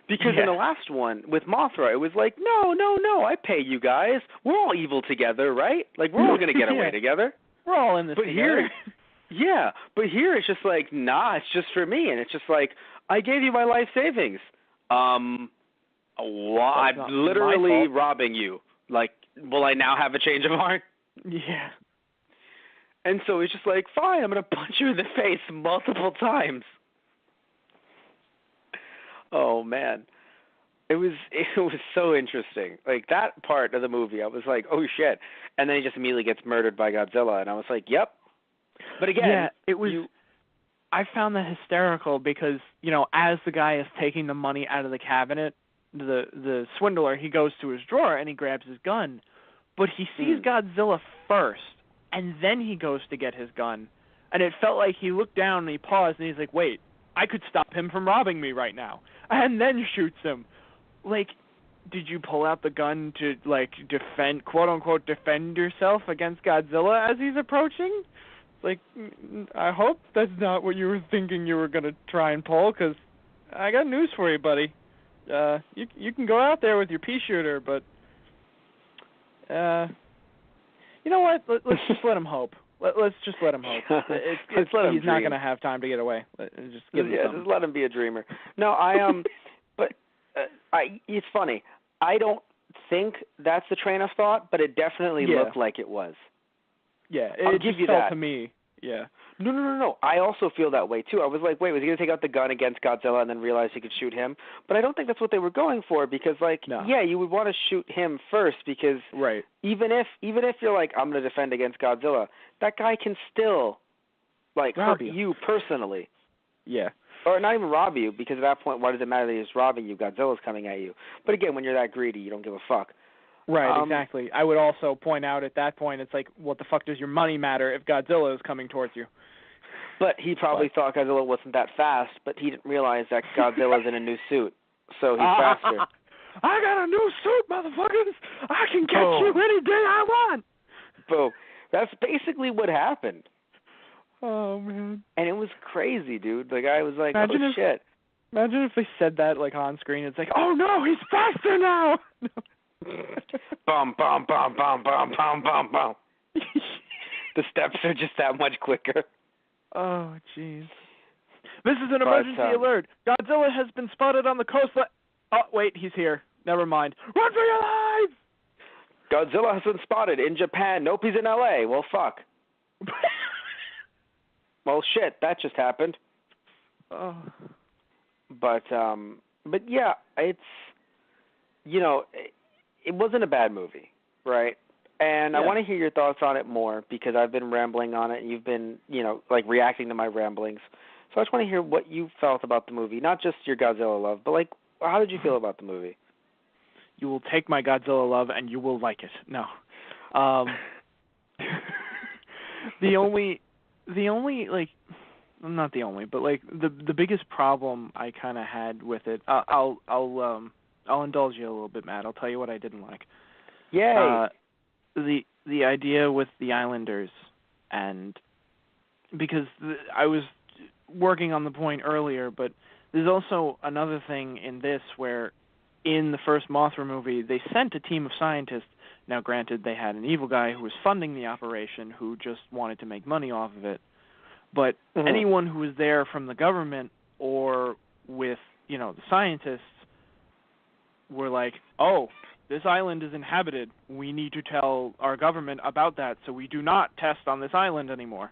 Because in the last one with Mothra, it was like, no, I pay you guys. We're all evil together, right? Like we're all going to get away together. We're all in this together. But here it's just like, nah, it's just for me, and it's just like, I gave you my life savings. I'm literally robbing you. Like, will I now have a change of heart? Yeah. And so it's just like, fine, I'm going to punch you in the face multiple times. Oh man, it was so interesting. Like that part of the movie, I was like, oh shit, and then he just immediately gets murdered by Godzilla, and I was like, yep. But again, it was. I found that hysterical because as the guy is taking the money out of the cabinet, the swindler, he goes to his drawer and he grabs his gun, but he sees Godzilla first, and then he goes to get his gun, and it felt like he looked down and he paused and he's like, wait, I could stop him from robbing me right now, and then shoots him. Like, did you pull out the gun to like defend, quote unquote, defend yourself against Godzilla as he's approaching? Like, I hope that's not what you were thinking you were going to try and pull, because I got news for you, buddy. You can go out there with your pea shooter, but you know what? Let's just let him hope. Let's just let him hope. He's not going to have time to get away. Just let him be a dreamer. No, but it's funny. I don't think that's the train of thought, but it definitely looked like it was. Yeah, I'll give you felt that. To me. Yeah. No. I also feel that way too. I was like, wait, was he going to take out the gun against Godzilla and then realize he could shoot him? But I don't think that's what they were going for because, you would want to shoot him first because even if you're like, I'm going to defend against Godzilla, that guy can still hurt you personally. Yeah. Or not even rob you because at that point, why does it matter that he's robbing you? Godzilla's coming at you. But again, when you're that greedy, you don't give a fuck. Right, exactly. I would also point out at that point, it's like, what the fuck does your money matter if Godzilla is coming towards you? But he probably thought Godzilla wasn't that fast, but he didn't realize that Godzilla's in a new suit, so he's faster. I got a new suit, motherfuckers! I can catch you any day I want! Boom. That's basically what happened. Oh, man. And it was crazy, dude. The guy was like, shit. Imagine if they said that, on screen. It's like, oh, no, he's faster now! Bum, bum, bum, bum, bum, bum, bum, bum. The steps are just that much quicker. Oh, jeez. This is an emergency alert. Godzilla has been spotted on the coastline. Oh, wait, he's here. Never mind. Run for your life! Godzilla has been spotted in Japan. Nope, he's in L.A. Well, fuck. Well, shit, that just happened. Oh. But yeah, it's, it wasn't a bad movie, right? And I want to hear your thoughts on it more because I've been rambling on it and you've been, reacting to my ramblings. So I just want to hear what you felt about the movie, not just your Godzilla love, but, how did you feel about the movie? You will take my Godzilla love and you will like it. No. The only, not the only, but, the biggest problem I kind of had with it, I'll indulge you a little bit, Matt. I'll tell you what I didn't like. Yay! The idea with the Islanders, and because I was working on the point earlier, but there's also another thing in this where in the first Mothra movie, they sent a team of scientists. Now, granted, they had an evil guy who was funding the operation who just wanted to make money off of it, but anyone who was there from the government or with, the scientists were like, oh, this island is inhabited. We need to tell our government about that so we do not test on this island anymore.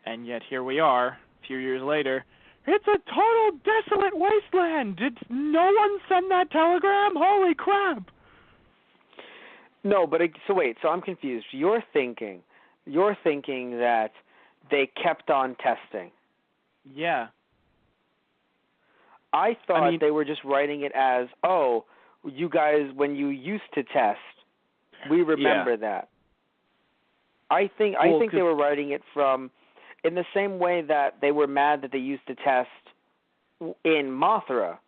And yet here we are, a few years later. It's a total desolate wasteland. Did no one send that telegram? Holy crap. No, but so I'm confused. You're thinking that they kept on testing. Yeah. I thought they were just writing it as, oh, you guys, when you used to test, we remember that. I think they were writing it from in the same way that they were mad that they used to test in Mothra.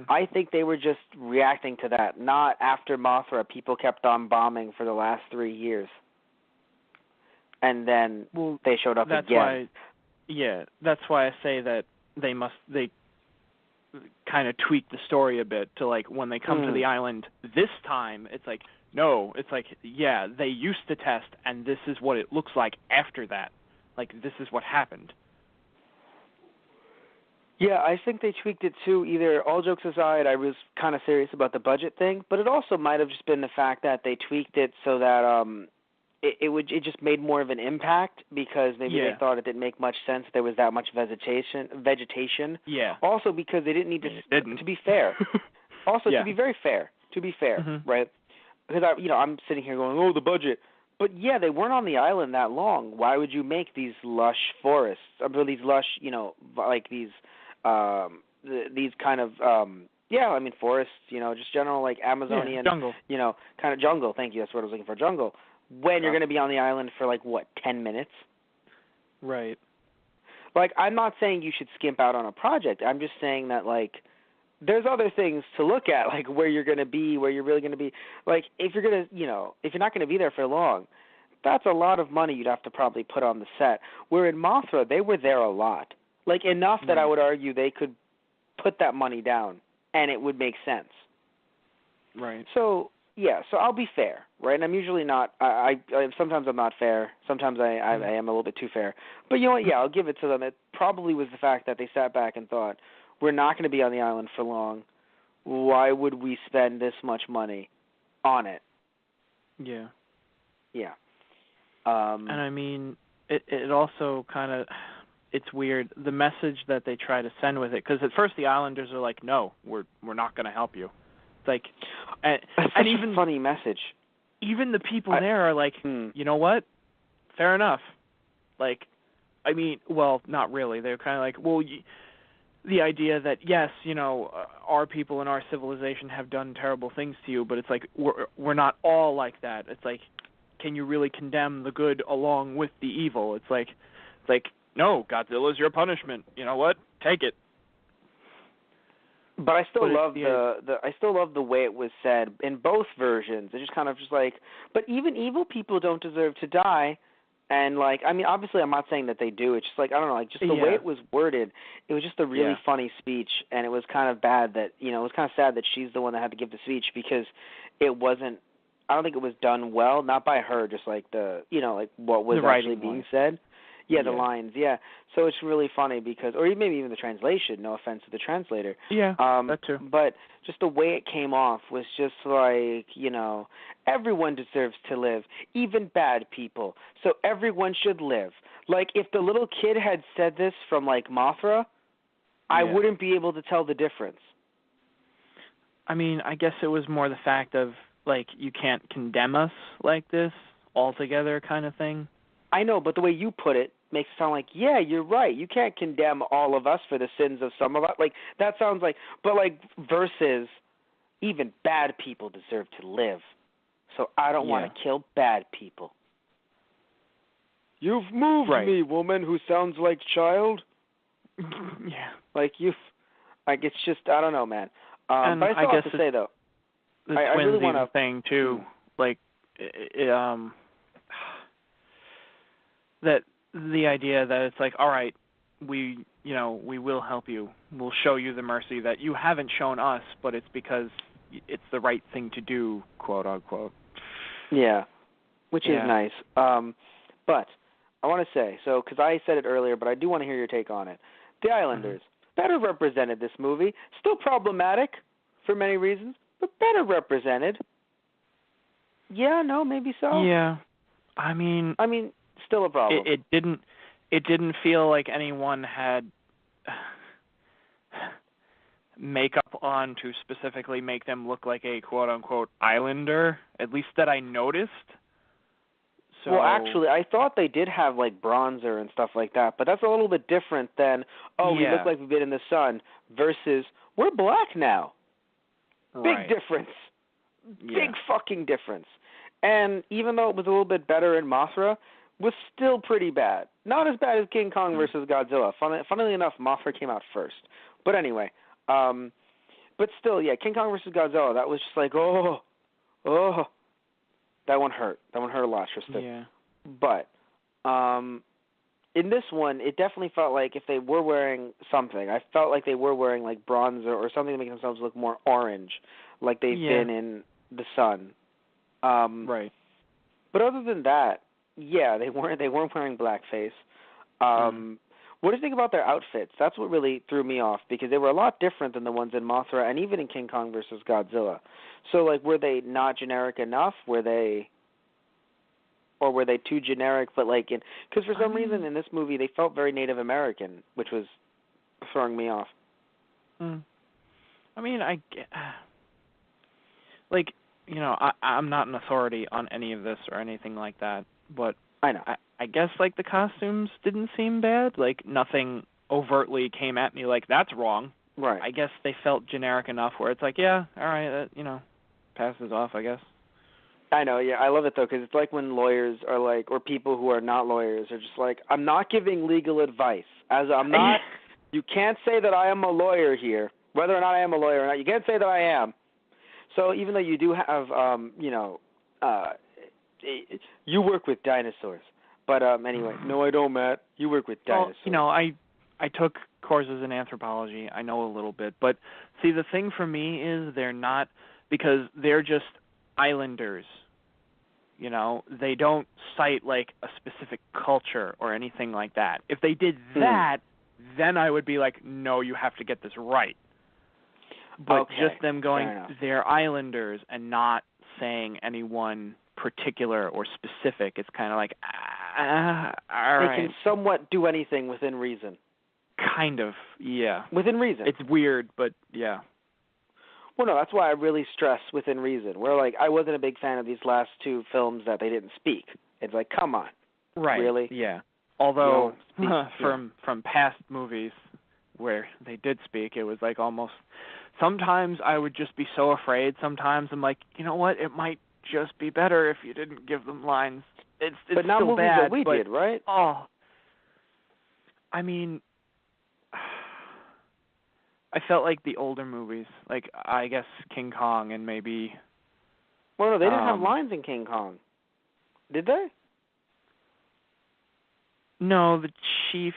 I think they were just reacting to that. Not after Mothra, people kept on bombing for the last 3 years, and then they showed up again. That's why I say that they kind of tweak the story a bit to like when they come to the island this time. It's like no, it's like they used to test, and this is what it looks like after that. Like this is what happened. Yeah, I think they tweaked it too. Either, all jokes aside, I was kind of serious about the budget thing, but it also might have just been the fact that they tweaked it so that it just made more of an impact because maybe they thought it didn't make much sense. There was that much vegetation. Yeah. Also because they didn't need to be fair. Also to be very fair. To be fair, right? Because I'm sitting here going, oh, the budget. But yeah, they weren't on the island that long. Why would you make these lush forests? Or these lush, like these kind of forests, just general like Amazonian jungle. Kind of jungle. Thank you. That's what I was looking for. Jungle. When you're going to be on the island for 10 minutes? Right. Like, I'm not saying you should skimp out on a project. I'm just saying that there's other things to look at, like where you're going to be, where you're really going to be. Like, if you're going to, if you're not going to be there for long, that's a lot of money you'd have to probably put on the set. Where in Mothra, they were there a lot. Like, enough that I would argue they could put that money down, and it would make sense. Right. So, so I'll be fair, right? And I'm usually not, I sometimes I'm not fair. Sometimes I am a little bit too fair. But you know what, I'll give it to them. It probably was the fact that they sat back and thought, we're not going to be on the island for long. Why would we spend this much money on it? Yeah. Yeah. And I mean, it also kind of, it's weird, the message that they try to send with it, because at first the Islanders are like, no, we're not going to help you. It's like, and even a funny message. Even the people there are like, you know what? Fair enough. Like, I mean, well, not really. They're kind of like, well, the idea that yes, our people in our civilization have done terrible things to you, but it's like we're not all like that. It's like, can you really condemn the good along with the evil? It's like no, Godzilla's your punishment. You know what? Take it. But I still love I still love the way it was said in both versions. It's just kind of just like, but even evil people don't deserve to die. And I mean, obviously, I'm not saying that they do. It's just I don't know, just the way it was worded. It was just a really funny speech, and it was kind of bad that it was kind of sad that she's the one that had to give the speech because it wasn't. I don't think it was done well, not by her, just the what was actually being said. Yeah, the lines. Yeah, so it's really funny because, or maybe even the translation. No offense to the translator. Yeah, that too. But just the way it came off was just everyone deserves to live, even bad people. So everyone should live. Like if the little kid had said this from Mothra, I wouldn't be able to tell the difference. I mean, I guess it was more the fact of you can't condemn us like this altogether kind of thing. I know, but the way you put it makes it sound like, yeah, you're right. You can't condemn all of us for the sins of some of us. That sounds but versus even bad people deserve to live. So I don't want to kill bad people. You've moved me, woman who sounds like child. Yeah. It's just, I don't know, man. And but I still have to say, though, the I really want to thing too, that the idea that it's all right, we will help you. We'll show you the mercy that you haven't shown us, but it's because it's the right thing to do, quote unquote. Yeah, which is nice. But I want to say, because I said it earlier, but I do want to hear your take on it. The Islanders better represented this movie. Still problematic for many reasons, but better represented. Yeah, no, maybe so. Yeah, I mean, still a problem. It didn't feel like anyone had makeup on to specifically make them look like a quote unquote Islander, at least that I noticed. So, well, actually, I thought they did have bronzer and stuff like that, but that's a little bit different than we look like we've been in the sun versus we're black now. Big difference. Big fucking difference. And even though it was a little bit better in Mothra, was still pretty bad. Not as bad as King Kong versus Godzilla. Funnily enough, Mothra came out first. But anyway, but still, yeah, King Kong versus Godzilla, that was just like, oh, that one hurt. That one hurt a lot, Tristan. Yeah. But in this one, it definitely felt like if they were wearing something, I felt like they were wearing like bronzer or something to make themselves look more orange, like they've been in the sun. Right. But other than that, yeah, they weren't wearing blackface. What do you think about their outfits? That's what really threw me off, because they were a lot different than the ones in Mothra and even in King Kong versus Godzilla. So, like, were they not generic enough? Or were they too generic? But like, because for some reason in this movie they felt very Native American, which was throwing me off. I mean, like, you know, I'm not an authority on any of this or anything like that, but I know. I guess, like, the costumes didn't seem bad. Like, nothing overtly came at me like, that's wrong. Right. I guess they felt generic enough where it's like, yeah, all right, that, you know, passes off, I guess. I know, yeah. I love it, though, because it's like when lawyers are like, or people who are not lawyers are just like, I'm not giving legal advice. You can't say that I am a lawyer here, whether or not I am a lawyer or not. You can't say that I am. So even though you do have, you work with dinosaurs. But anyway, no, I don't, Matt. You work with dinosaurs. Well, you know, I took courses in anthropology. I know a little bit. But, see, the thing for me is they're not, because they're just islanders. You know, they don't cite, like, a specific culture or anything like that. If they did that, then I would be like, no, you have to get this right. But just them going, they're islanders and not saying anyone particular or specific, it's kind of like, all right. They can somewhat do anything within reason. Kind of, yeah. Within reason. It's weird, but yeah. Well, no, that's why I really stress within reason. Where, like, I wasn't a big fan of these last two films that they didn't speak. It's like, come on. Right. Really? Yeah. Although, from past movies where they did speak, it was like almost, sometimes I would just be so afraid. Sometimes I'm like, you know what, it might just be better if you didn't give them lines. It's but not still movies bad, that we did, right? Oh, I mean, I felt like the older movies, like I guess King Kong and maybe. Well, no, they didn't have lines in King Kong, did they? No, the Chief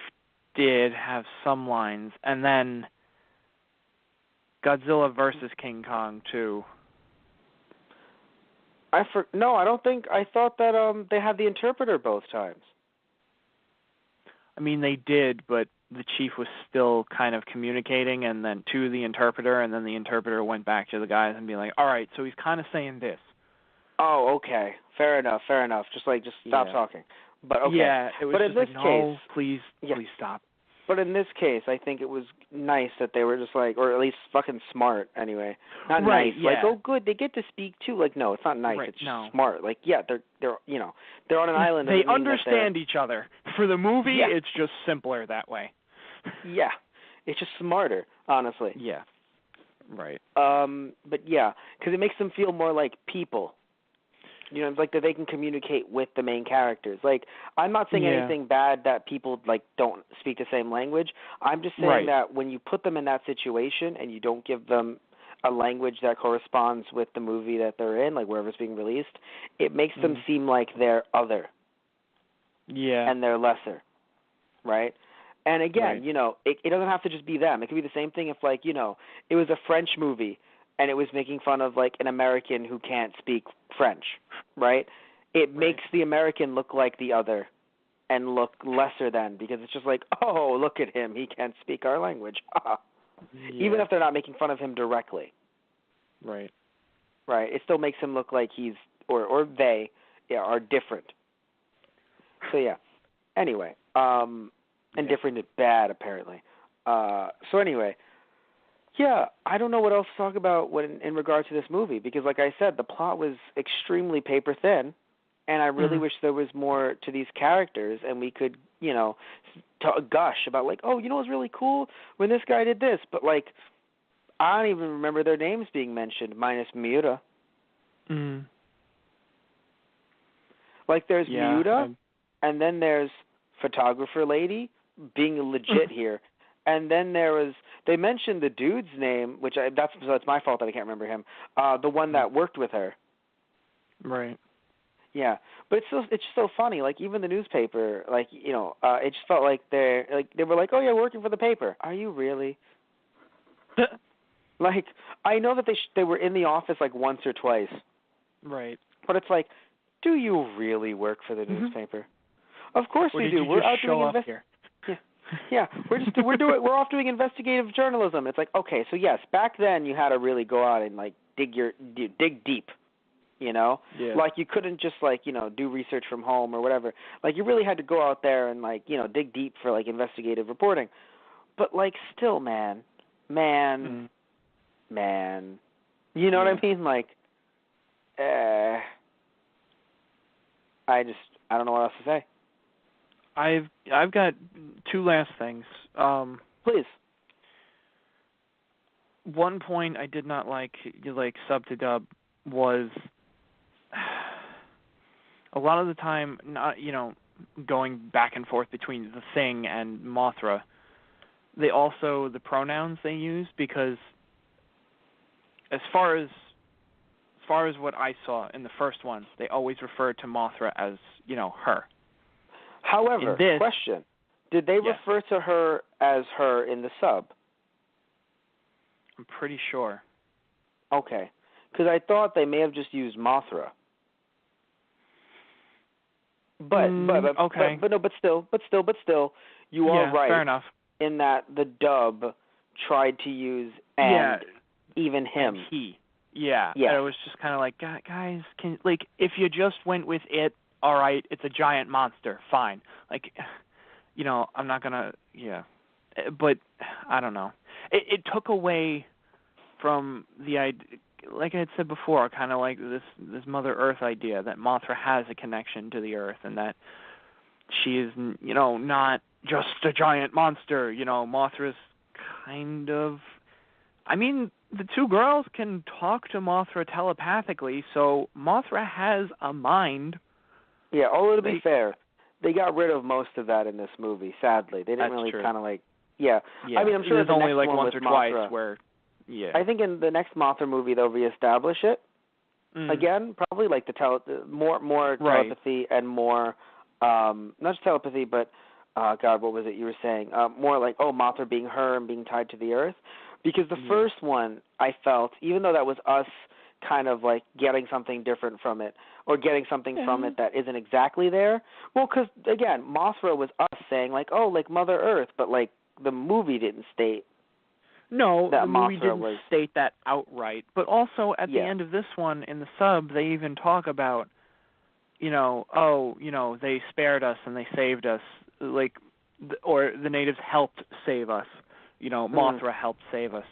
did have some lines, and then Godzilla versus King Kong too. No, I don't think. I thought that they had the interpreter both times. I mean, they did, but the Chief was still kind of communicating, and then to the interpreter, and then the interpreter went back to the guys and be like, "All right, so he's kind of saying this." Oh, okay, fair enough. Just stop talking. But okay. Yeah, it was but just in this like, case, no, please stop. But in this case, I think it was nice that they were just like, or at least fucking smart anyway. Not nice. Yeah. Like, oh, good, they get to speak too. Like, no, it's not nice. Right, it's just smart. Like, yeah, they're on an island. They understand each other. For the movie, it's just simpler that way. Yeah, it's just smarter, honestly. Yeah. Right. But yeah, because it makes them feel more like people. You know, it's like that they can communicate with the main characters. Like, I'm not saying anything bad that people, like, don't speak the same language. I'm just saying that when you put them in that situation and you don't give them a language that corresponds with the movie that they're in, like wherever it's being released, it makes them seem like they're other. Yeah. And they're lesser. Right? And again, you know, it doesn't have to just be them. It could be the same thing if, like, you know, it was a French movie and it was making fun of, like, an American who can't speak French, right? It makes the American look like the other and look lesser than, because it's just like, oh, look at him, he can't speak our language. Even if they're not making fun of him directly. Right. Right. It still makes him look like he's, or they are different. So, yeah. Anyway, and different is bad, apparently. So, anyway. Yeah, I don't know what else to talk about in regards to this movie, because, like I said, the plot was extremely paper thin, and I really wish there was more to these characters, and we could, you know, gush about, like, oh, you know what's really cool? When this guy did this. But, like, I don't even remember their names being mentioned, minus Miura. Like, there's yeah, Muta, and then there's photographer lady being legit here. And then they mentioned the dude's name, which that's my fault that I can't remember him, the one that worked with her. Right. Yeah, but it's just so funny. Like, even the newspaper, like, it just felt like they were like, oh yeah, working for the paper. Are you really? Like, I know that they were in the office like once or twice. Right. But it's like, do you really work for the newspaper? Of course we do. We're out doing here. Yeah, we're off doing investigative journalism. It's like, okay, so yes, back then you had to really go out and like dig deep. Yeah. Like, you couldn't just like, do research from home or whatever. Like, you really had to go out there and like, dig deep for like investigative reporting. But like, still, man. You know what I mean? Like, I don't know what else to say. I've got two last things. Please. One point I did not like sub to dub was a lot of the time not going back and forth between the Thing and Mothra. They also the pronouns they use, because as far as what I saw in the first one, they always referred to Mothra as her. However, question: did they refer to her as her in the sub? I'm pretty sure. Okay, because I thought they may have just used Mothra. But okay. But still, you are right. Fair enough. In that the dub tried to use and even him. And he. Yeah. And it was just kind of like, guys, if you just went with it, all right, it's a giant monster, fine. Like, I'm not gonna, but I don't know. It took away from the idea, like I had said before, kind of like this Mother Earth idea that Mothra has a connection to the Earth and that she is, not just a giant monster. Mothra's kind of, I mean, the two girls can talk to Mothra telepathically, so Mothra has a mind. Yeah, although to be fair, they got rid of most of that in this movie, sadly. They didn't really kind of like, yeah. I mean, I'm sure there's the only next like one once with or twice Mothra, where, I think in the next Mothra movie they'll reestablish it again, probably like more telepathy and more, not just telepathy, but God, what was it you were saying? More like, Mothra being her and being tied to the Earth. Because the first one, I felt, even though that was us kind of like getting something different from it, or getting something from it that isn't exactly there, well, because, again, Mothra was us saying, like, like Mother Earth, but, like, the movie didn't state No, that the movie Mothra didn't state that outright. But also, at the end of this one, in the sub, they even talk about, they spared us and they saved us, like, or the natives helped save us. Mothra helped save us.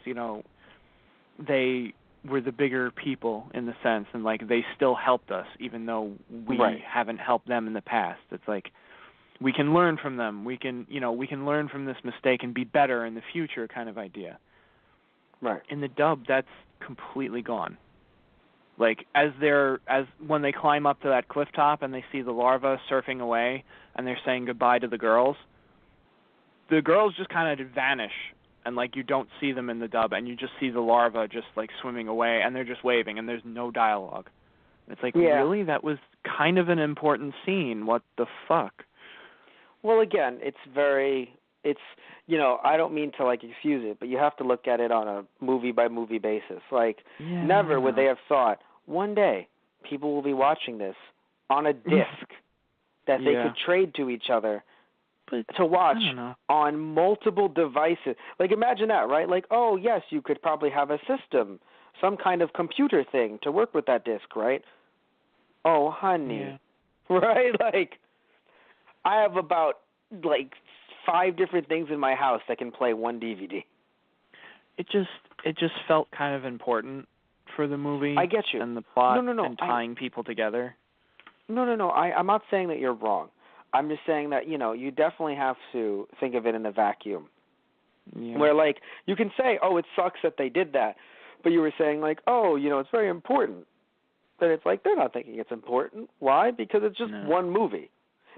They were the bigger people in the sense, and like they still helped us, even though we haven't helped them in the past. It's like we can learn from them. We can learn from this mistake and be better in the future, kind of idea. Right. In the dub, that's completely gone. Like when they climb up to that cliff top and they see the larva surfing away and they're saying goodbye to the girls just kind of vanish. And, like, you don't see them in the dub, and you just see the larva just, like, swimming away, and they're just waving, and there's no dialogue. It's like, really? That was kind of an important scene. What the fuck? Well, again, I don't mean to, like, excuse it, but you have to look at it on a movie-by-movie basis. Like, never would they have thought, one day, people will be watching this on a disc that they could trade to each other to watch on multiple devices. Like, imagine that, right? Like, yes, you could probably have a system, some kind of computer thing to work with that disc, right? Oh, honey. Yeah. Right? Like, I have about, like, 5 different things in my house that can play one DVD. It just felt kind of important for the movie. I get you. And the plot and tying people together. No. I'm not saying that you're wrong. I'm just saying that, you definitely have to think of it in a vacuum. Yeah. Where, like, you can say, it sucks that they did that. But you were saying, like, it's very important. then it's like they're not thinking it's important. Why? Because it's just one movie.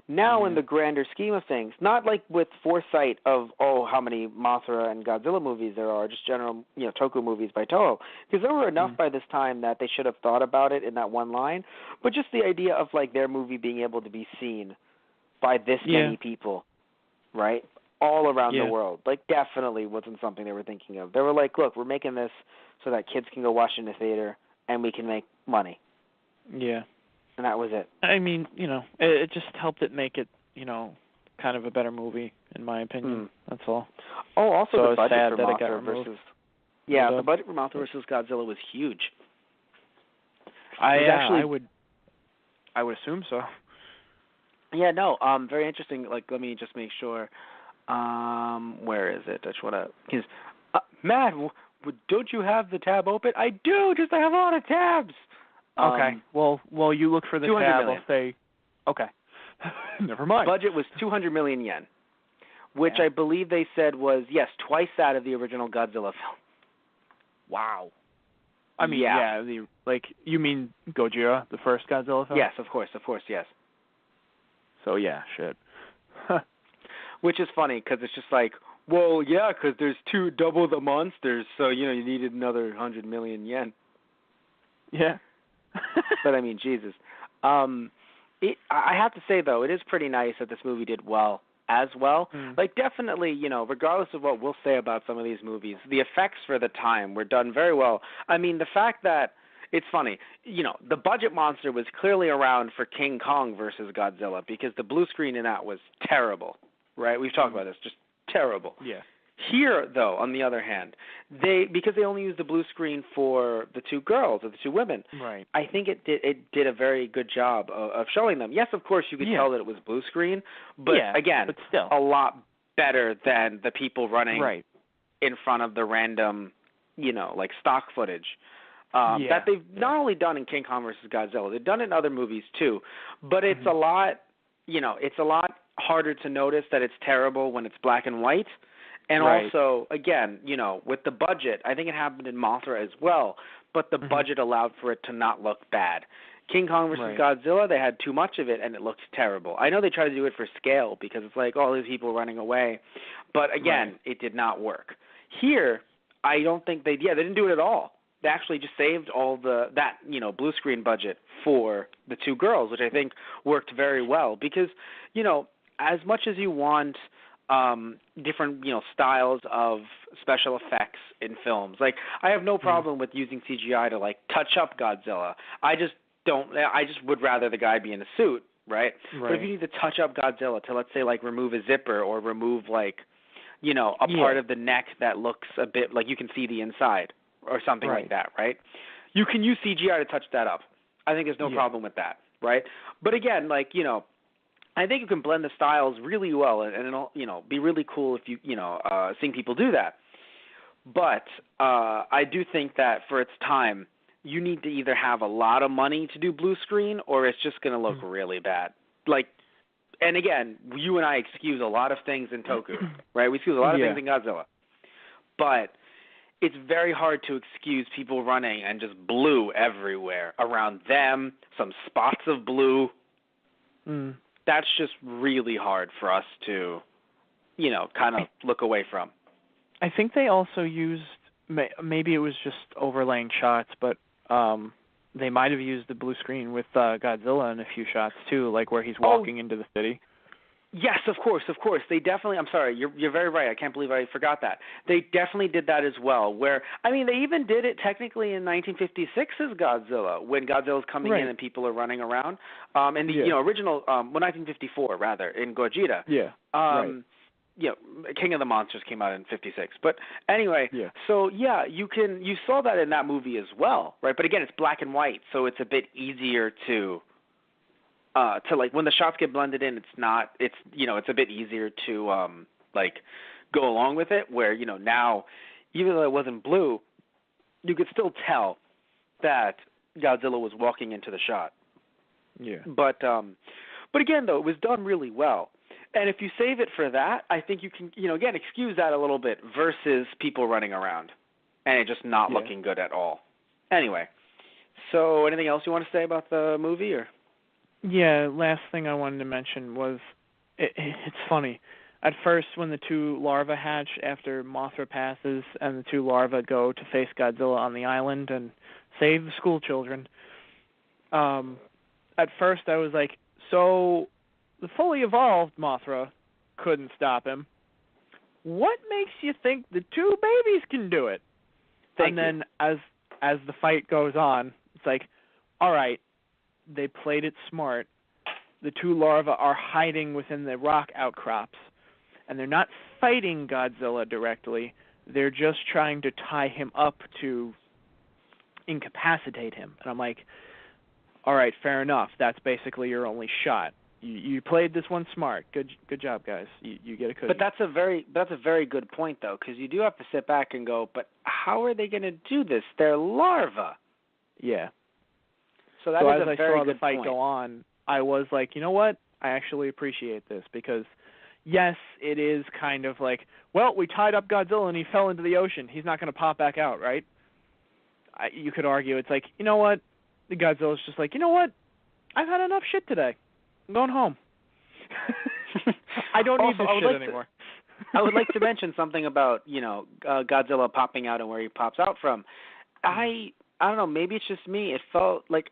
Now, in the grander scheme of things, not like with foresight of, how many Mothra and Godzilla movies there are, just general, Toku movies by Toho, because there were enough by this time that they should have thought about it in that one line, but just the idea of, like, their movie being able to be seen by this many people, right, all around the world, like, definitely wasn't something they were thinking of. They were like, look, we're making this so that kids can go watch it in the theater and we can make money. Yeah. And that was it. I mean, it just helped it make it, kind of a better movie, in my opinion. That's all. Oh, also so the budget for that Mothra versus... Yeah, the budget for Mothra versus Godzilla was huge. I would assume so. Yeah, no, very interesting. Like, let me just make sure. Where is it? I just want to... Matt, don't you have the tab open? I do, just I have a lot of tabs. Okay. Well, you look for the tab. Million. I'll say, okay. Never mind. Budget was 200 million yen, which I believe they said was, twice that of the original Godzilla film. Wow. I mean, you mean Gojira, the first Godzilla film? Yes, of course, yes. So, shit. Which is funny, because it's just like, well, yeah, because there's double the monsters, so, you needed another 100 million yen. Yeah. But I mean, Jesus. I have to say, though, it is pretty nice that this movie did well as well. Like, definitely, regardless of what we'll say about some of these movies, the effects for the time were done very well. I mean, the fact that it's funny, the budget monster was clearly around for King Kong versus Godzilla because the blue screen in that was terrible, right? We've talked about this, just terrible. Yeah. Here, though, on the other hand, because they only used the blue screen for the two girls or the two women, right. I think it did a very good job of showing them. Yes, of course, you could tell that it was blue screen, but again, but still. a lot better than the people running in front of the random, like stock footage that they've not only done in King Kong vs. Godzilla, they've done it in other movies too, but it's a lot, it's a lot harder to notice that it's terrible when it's black and white. And also, again, with the budget, I think it happened in Mothra as well, but the budget allowed for it to not look bad. King Kong versus Godzilla, they had too much of it, and it looked terrible. I know they tried to do it for scale because it's like all these people running away, but again, it did not work. Here, I don't think they didn't do it at all. They actually just saved all that blue screen budget for the two girls, which I think worked very well because, as much as you want different styles of special effects in films. Like, I have no problem with using CGI to like touch up Godzilla. I just would rather the guy be in a suit, right? But if you need to touch up Godzilla to, let's say, like remove a zipper or remove like a part of the neck that looks a bit like you can see the inside or something like that, right? You can use CGI to touch that up. I think there's no problem with that, right? But again, like, I think you can blend the styles really well, and it'll, be really cool if you, seeing people do that. But I do think that for its time, you need to either have a lot of money to do blue screen, or it's just going to look really bad. Like, and again, you and I excuse a lot of things in Toku, right? We excuse a lot of things in Godzilla. But it's very hard to excuse people running and just blue everywhere around them, some spots of blue. That's just really hard for us to, kind of look away from. I think they also used, maybe it was just overlaying shots, but they might have used the blue screen with Godzilla in a few shots too, like where he's walking into the city. Yes, of course. They definitely, I'm sorry, you're very right. I can't believe I forgot that. They definitely did that as well, where, I mean, they even did it technically in 1956 as Godzilla, when Godzilla's coming in and people are running around. In the, original, 1954, rather, in Gojira. King of the Monsters came out in 56. But anyway, so you saw that in that movie as well, right? But again, it's black and white, so it's a bit easier to like when the shots get blended in, it's a bit easier to like go along with it, where, now, even though it wasn't blue, you could still tell that Godzilla was walking into the shot. Yeah. But again, though, it was done really well. And if you save it for that, I think you can, again, excuse that a little bit versus people running around and it just not looking good at all. Anyway, So, anything else you want to say about the movie, or? Yeah, last thing I wanted to mention was, it's funny. At first, when the two larvae hatch after Mothra passes and the two larvae go to face Godzilla on the island and save the school children, at first I was like, so the fully evolved Mothra couldn't stop him. What makes you think the two babies can do it? Thank you. Then as the fight goes on, it's like, all right, they played it smart. The two larvae are hiding within the rock outcrops, and they're not fighting Godzilla directly. They're just trying to tie him up to incapacitate him. And I'm like, all right, fair enough. That's basically your only shot. You played this one smart. Good job, guys. You get a cookie. But that's a very good point, though, because you do have to sit back and go, but how are they going to do this? They're larvae. Yeah. So that is a very good point. As I saw the fight go on, I was like, you know what? I actually appreciate this because, yes, it is kind of like, well, we tied up Godzilla and he fell into the ocean. He's not going to pop back out, right? You could argue it's like, you know what? The Godzilla's just like, you know what? I've had enough shit today. I'm going home. I don't need this shit anymore. I would like to mention something about, Godzilla popping out and where he pops out from. I don't know, maybe it's just me. It felt like,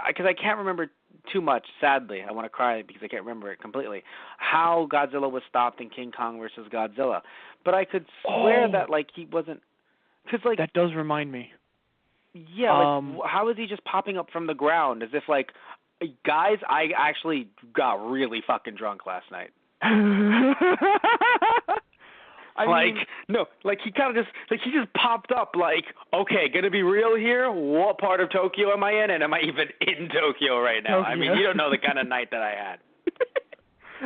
because I can't remember too much, sadly. I want to cry because I can't remember it completely, how Godzilla was stopped in King Kong versus Godzilla. But I could swear that, he wasn't, because, that does remind me. Yeah, how is he just popping up from the ground as if, guys, I actually got really fucking drunk last night. He kind of just, he just popped up okay, gonna be real here? What part of Tokyo am I in? And am I even in Tokyo right now? Tokyo. I mean, you don't know the kind of night that I had.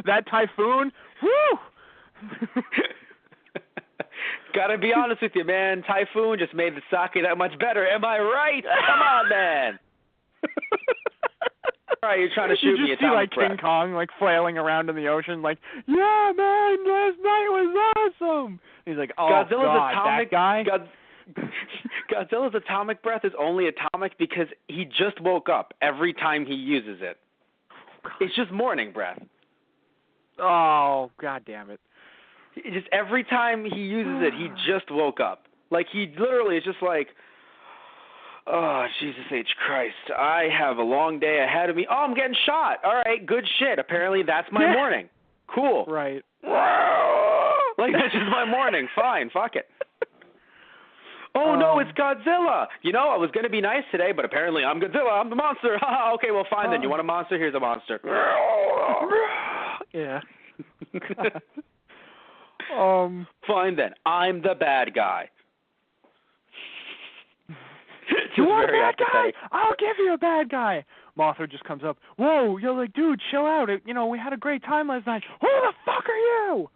That typhoon? Woo! Gotta be honest with you, man. Typhoon just made the sake that much better. Am I right? Come on, man. All right, you're trying to shoot me. You just see King Kong flailing around in the ocean, yeah, man, last night was awesome. He's like, oh Godzilla's God, atomic, that guy. Godzilla's atomic breath is only atomic because he just woke up every time he uses it. It's just morning breath. Oh, God damn it. Just every time he uses it, he just woke up. He literally is just oh, Jesus H. Christ. I have a long day ahead of me. Oh, I'm getting shot. All right, good shit. Apparently that's my morning. Cool. Right. That's just my morning. Fine, fuck it. Oh, no, it's Godzilla. I was going to be nice today, but apparently I'm Godzilla. I'm the monster. Okay, well, fine then. You want a monster? Here's a monster. Yeah. Fine then. I'm the bad guy. You want a bad guy? I'll give you a bad guy. Mothra just comes up. Whoa, you're like, dude, chill out. We had a great time last night. Who the fuck are you?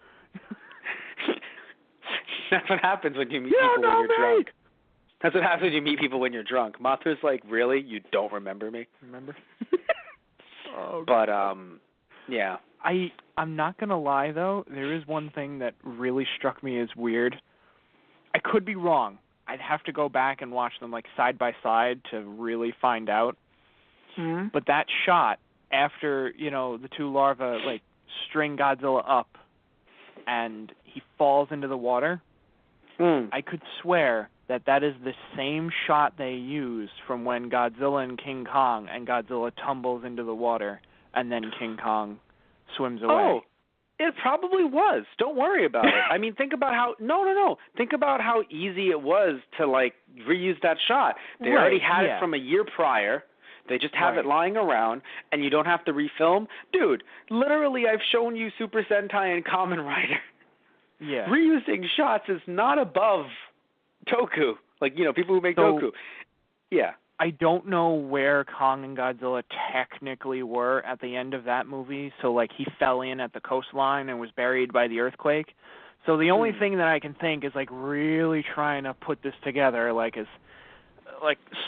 That's what happens when you meet people when you're drunk. That's what happens when you meet people when you're drunk. Mothra's like, really? You don't remember me? Remember? But, yeah. I'm not going to lie, though. There is one thing that really struck me as weird. I could be wrong. I'd have to go back and watch them side by side to really find out. Mm-hmm. But that shot after, the two larvae string Godzilla up and he falls into the water, I could swear that is the same shot they used from when Godzilla and King Kong and Godzilla tumbles into the water and then King Kong swims away. Oh, it probably was. Don't worry about it. I mean, think about how Think about how easy it was to reuse that shot. They already had it from a year prior. They just have it lying around, and you don't have to refilm. Dude, literally, I've shown you Super Sentai and Kamen Rider. Yeah. Reusing shots is not above Toku. People who make Toku. Yeah. I don't know where Kong and Godzilla technically were at the end of that movie. So, he fell in at the coastline and was buried by the earthquake. So the only thing that I can think is, really trying to put this together, is,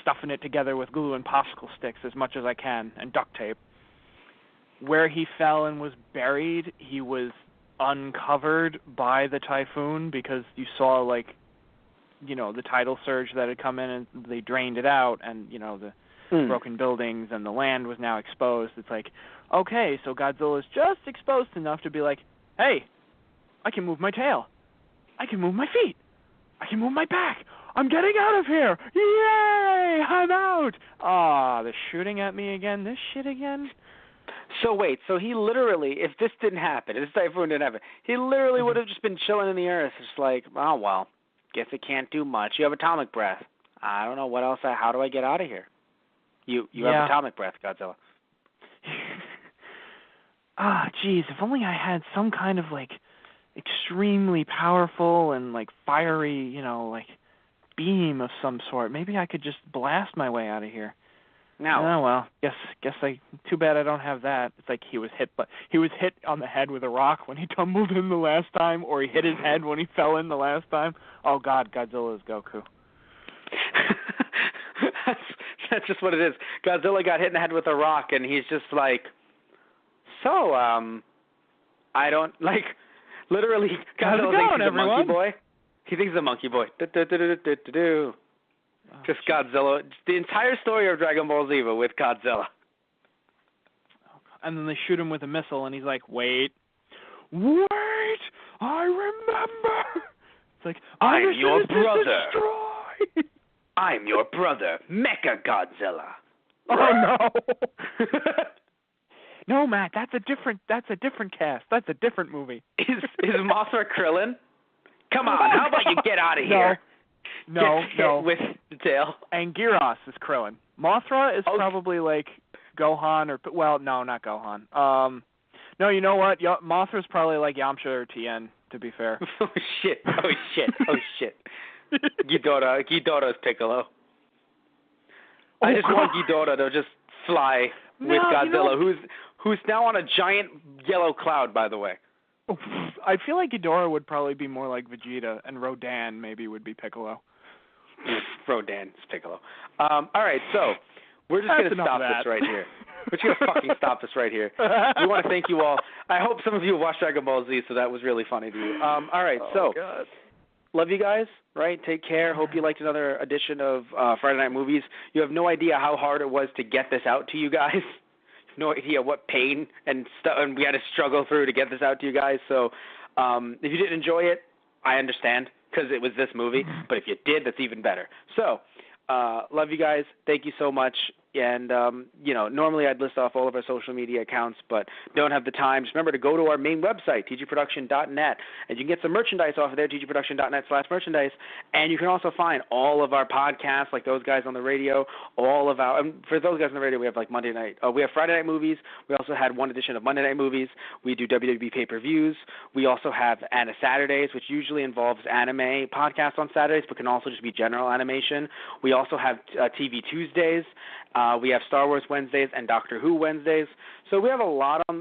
stuffing it together with glue and popsicle sticks as much as I can and duct tape. Where he fell and was buried, he was uncovered by the typhoon because you saw, the tidal surge that had come in and they drained it out, and, broken buildings and the land was now exposed. It's like, okay, so Godzilla's just exposed enough to be like, hey, I can move my tail. I can move my feet. I can move my back. I'm getting out of here. Yay! I'm out. Ah, they're shooting at me again. This shit again? So wait, so he literally, if this didn't happen, if this typhoon didn't happen, he literally would have just been chilling in the earth. It's like, oh, well, guess it can't do much. You have atomic breath. I don't know what else. How do I get out of here? You have atomic breath, Godzilla. Geez, if only I had some kind of, like, extremely powerful and, like, fiery, like, beam of some sort. Maybe I could just blast my way out of here. No. Oh well, guess too bad I don't have that. It's like he was hit on the head with a rock when he tumbled in the last time, or he hit his head when he fell in the last time. Oh God, Godzilla is Goku. That's just what it is. Godzilla got hit in the head with a rock, and he's just like, so I don't like. Literally, Godzilla thinks he's a monkey boy. He thinks he's a monkey boy. Just Godzilla. The entire story of Dragon Ball Z with Godzilla. And then they shoot him with a missile, and he's like, wait, I remember. It's like, I'm your brother. I'm your brother, Mecha Godzilla. Oh, no. No, Matt, that's a different cast. That's a different movie. Is Mothra Krillin? Come on, how about you get out of here? No. With the tail. Anguirus is Krillin. Mothra is probably like Gohan or... Well, no, not Gohan. No, you know what? Mothra's probably like Yamcha or Tien, to be fair. Oh, shit. Ghidorah is Piccolo. I just want Ghidorah to just fly with Godzilla, who's now on a giant yellow cloud, by the way. I feel like Ghidorah would probably be more like Vegeta, and Rodan maybe would be Piccolo. Rodan's Piccolo. All right, so we're just going to stop this right here. We're just going to fucking stop this right here. We want to thank you all. I hope some of you watched Dragon Ball Z, so that was really funny to you. All right, God. Love you guys, right? Take care. Hope you liked another edition of Friday Night Movies. You have no idea how hard it was to get this out to you guys. No idea what pain and stuff, and we had to struggle through to get this out to you guys. So if you didn't enjoy it, I understand because it was this movie. But if you did, that's even better. So love you guys. Thank you so much. And, normally I'd list off all of our social media accounts, but don't have the time. Just remember to go to our main website, tgproduction.net, and you can get some merchandise off of there, tgproduction.net/merchandise. And you can also find all of our podcasts, like those guys on the radio, and for those guys on the radio, we have like Monday night. We have Friday Night Movies. We also had one edition of Monday Night Movies. We do WWE pay-per-views. We also have Anna Saturdays, which usually involves anime podcasts on Saturdays, but can also just be general animation. We also have TV Tuesdays. We have Star Wars Wednesdays and Doctor Who Wednesdays. So we have a lot on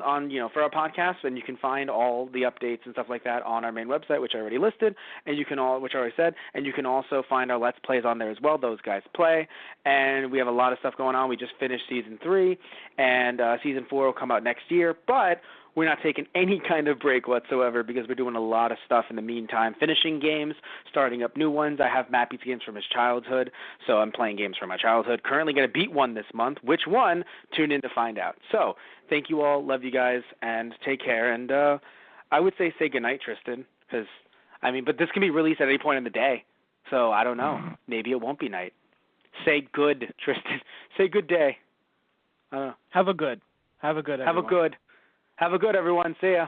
for our podcast, and you can find all the updates and stuff like that on our main website, which I already listed, and which I already said, and you can also find our Let's Plays on there as well. Those guys play, and we have a lot of stuff going on. We just finished Season 3, and Season 4 will come out next year, but we're not taking any kind of break whatsoever because we're doing a lot of stuff in the meantime, finishing games, starting up new ones. I have Matt beats games from his childhood, so I'm playing games from my childhood. Currently going to beat one this month. Which one? Tune in to find out. So thank you all. Love you guys, and take care. And I would say goodnight, Tristan, because, but this can be released at any point in the day. So I don't know. Maybe it won't be night. Say good, Tristan. Say good day. I don't know. Have a good. Have a good, everyone. Have a good, everyone. See ya.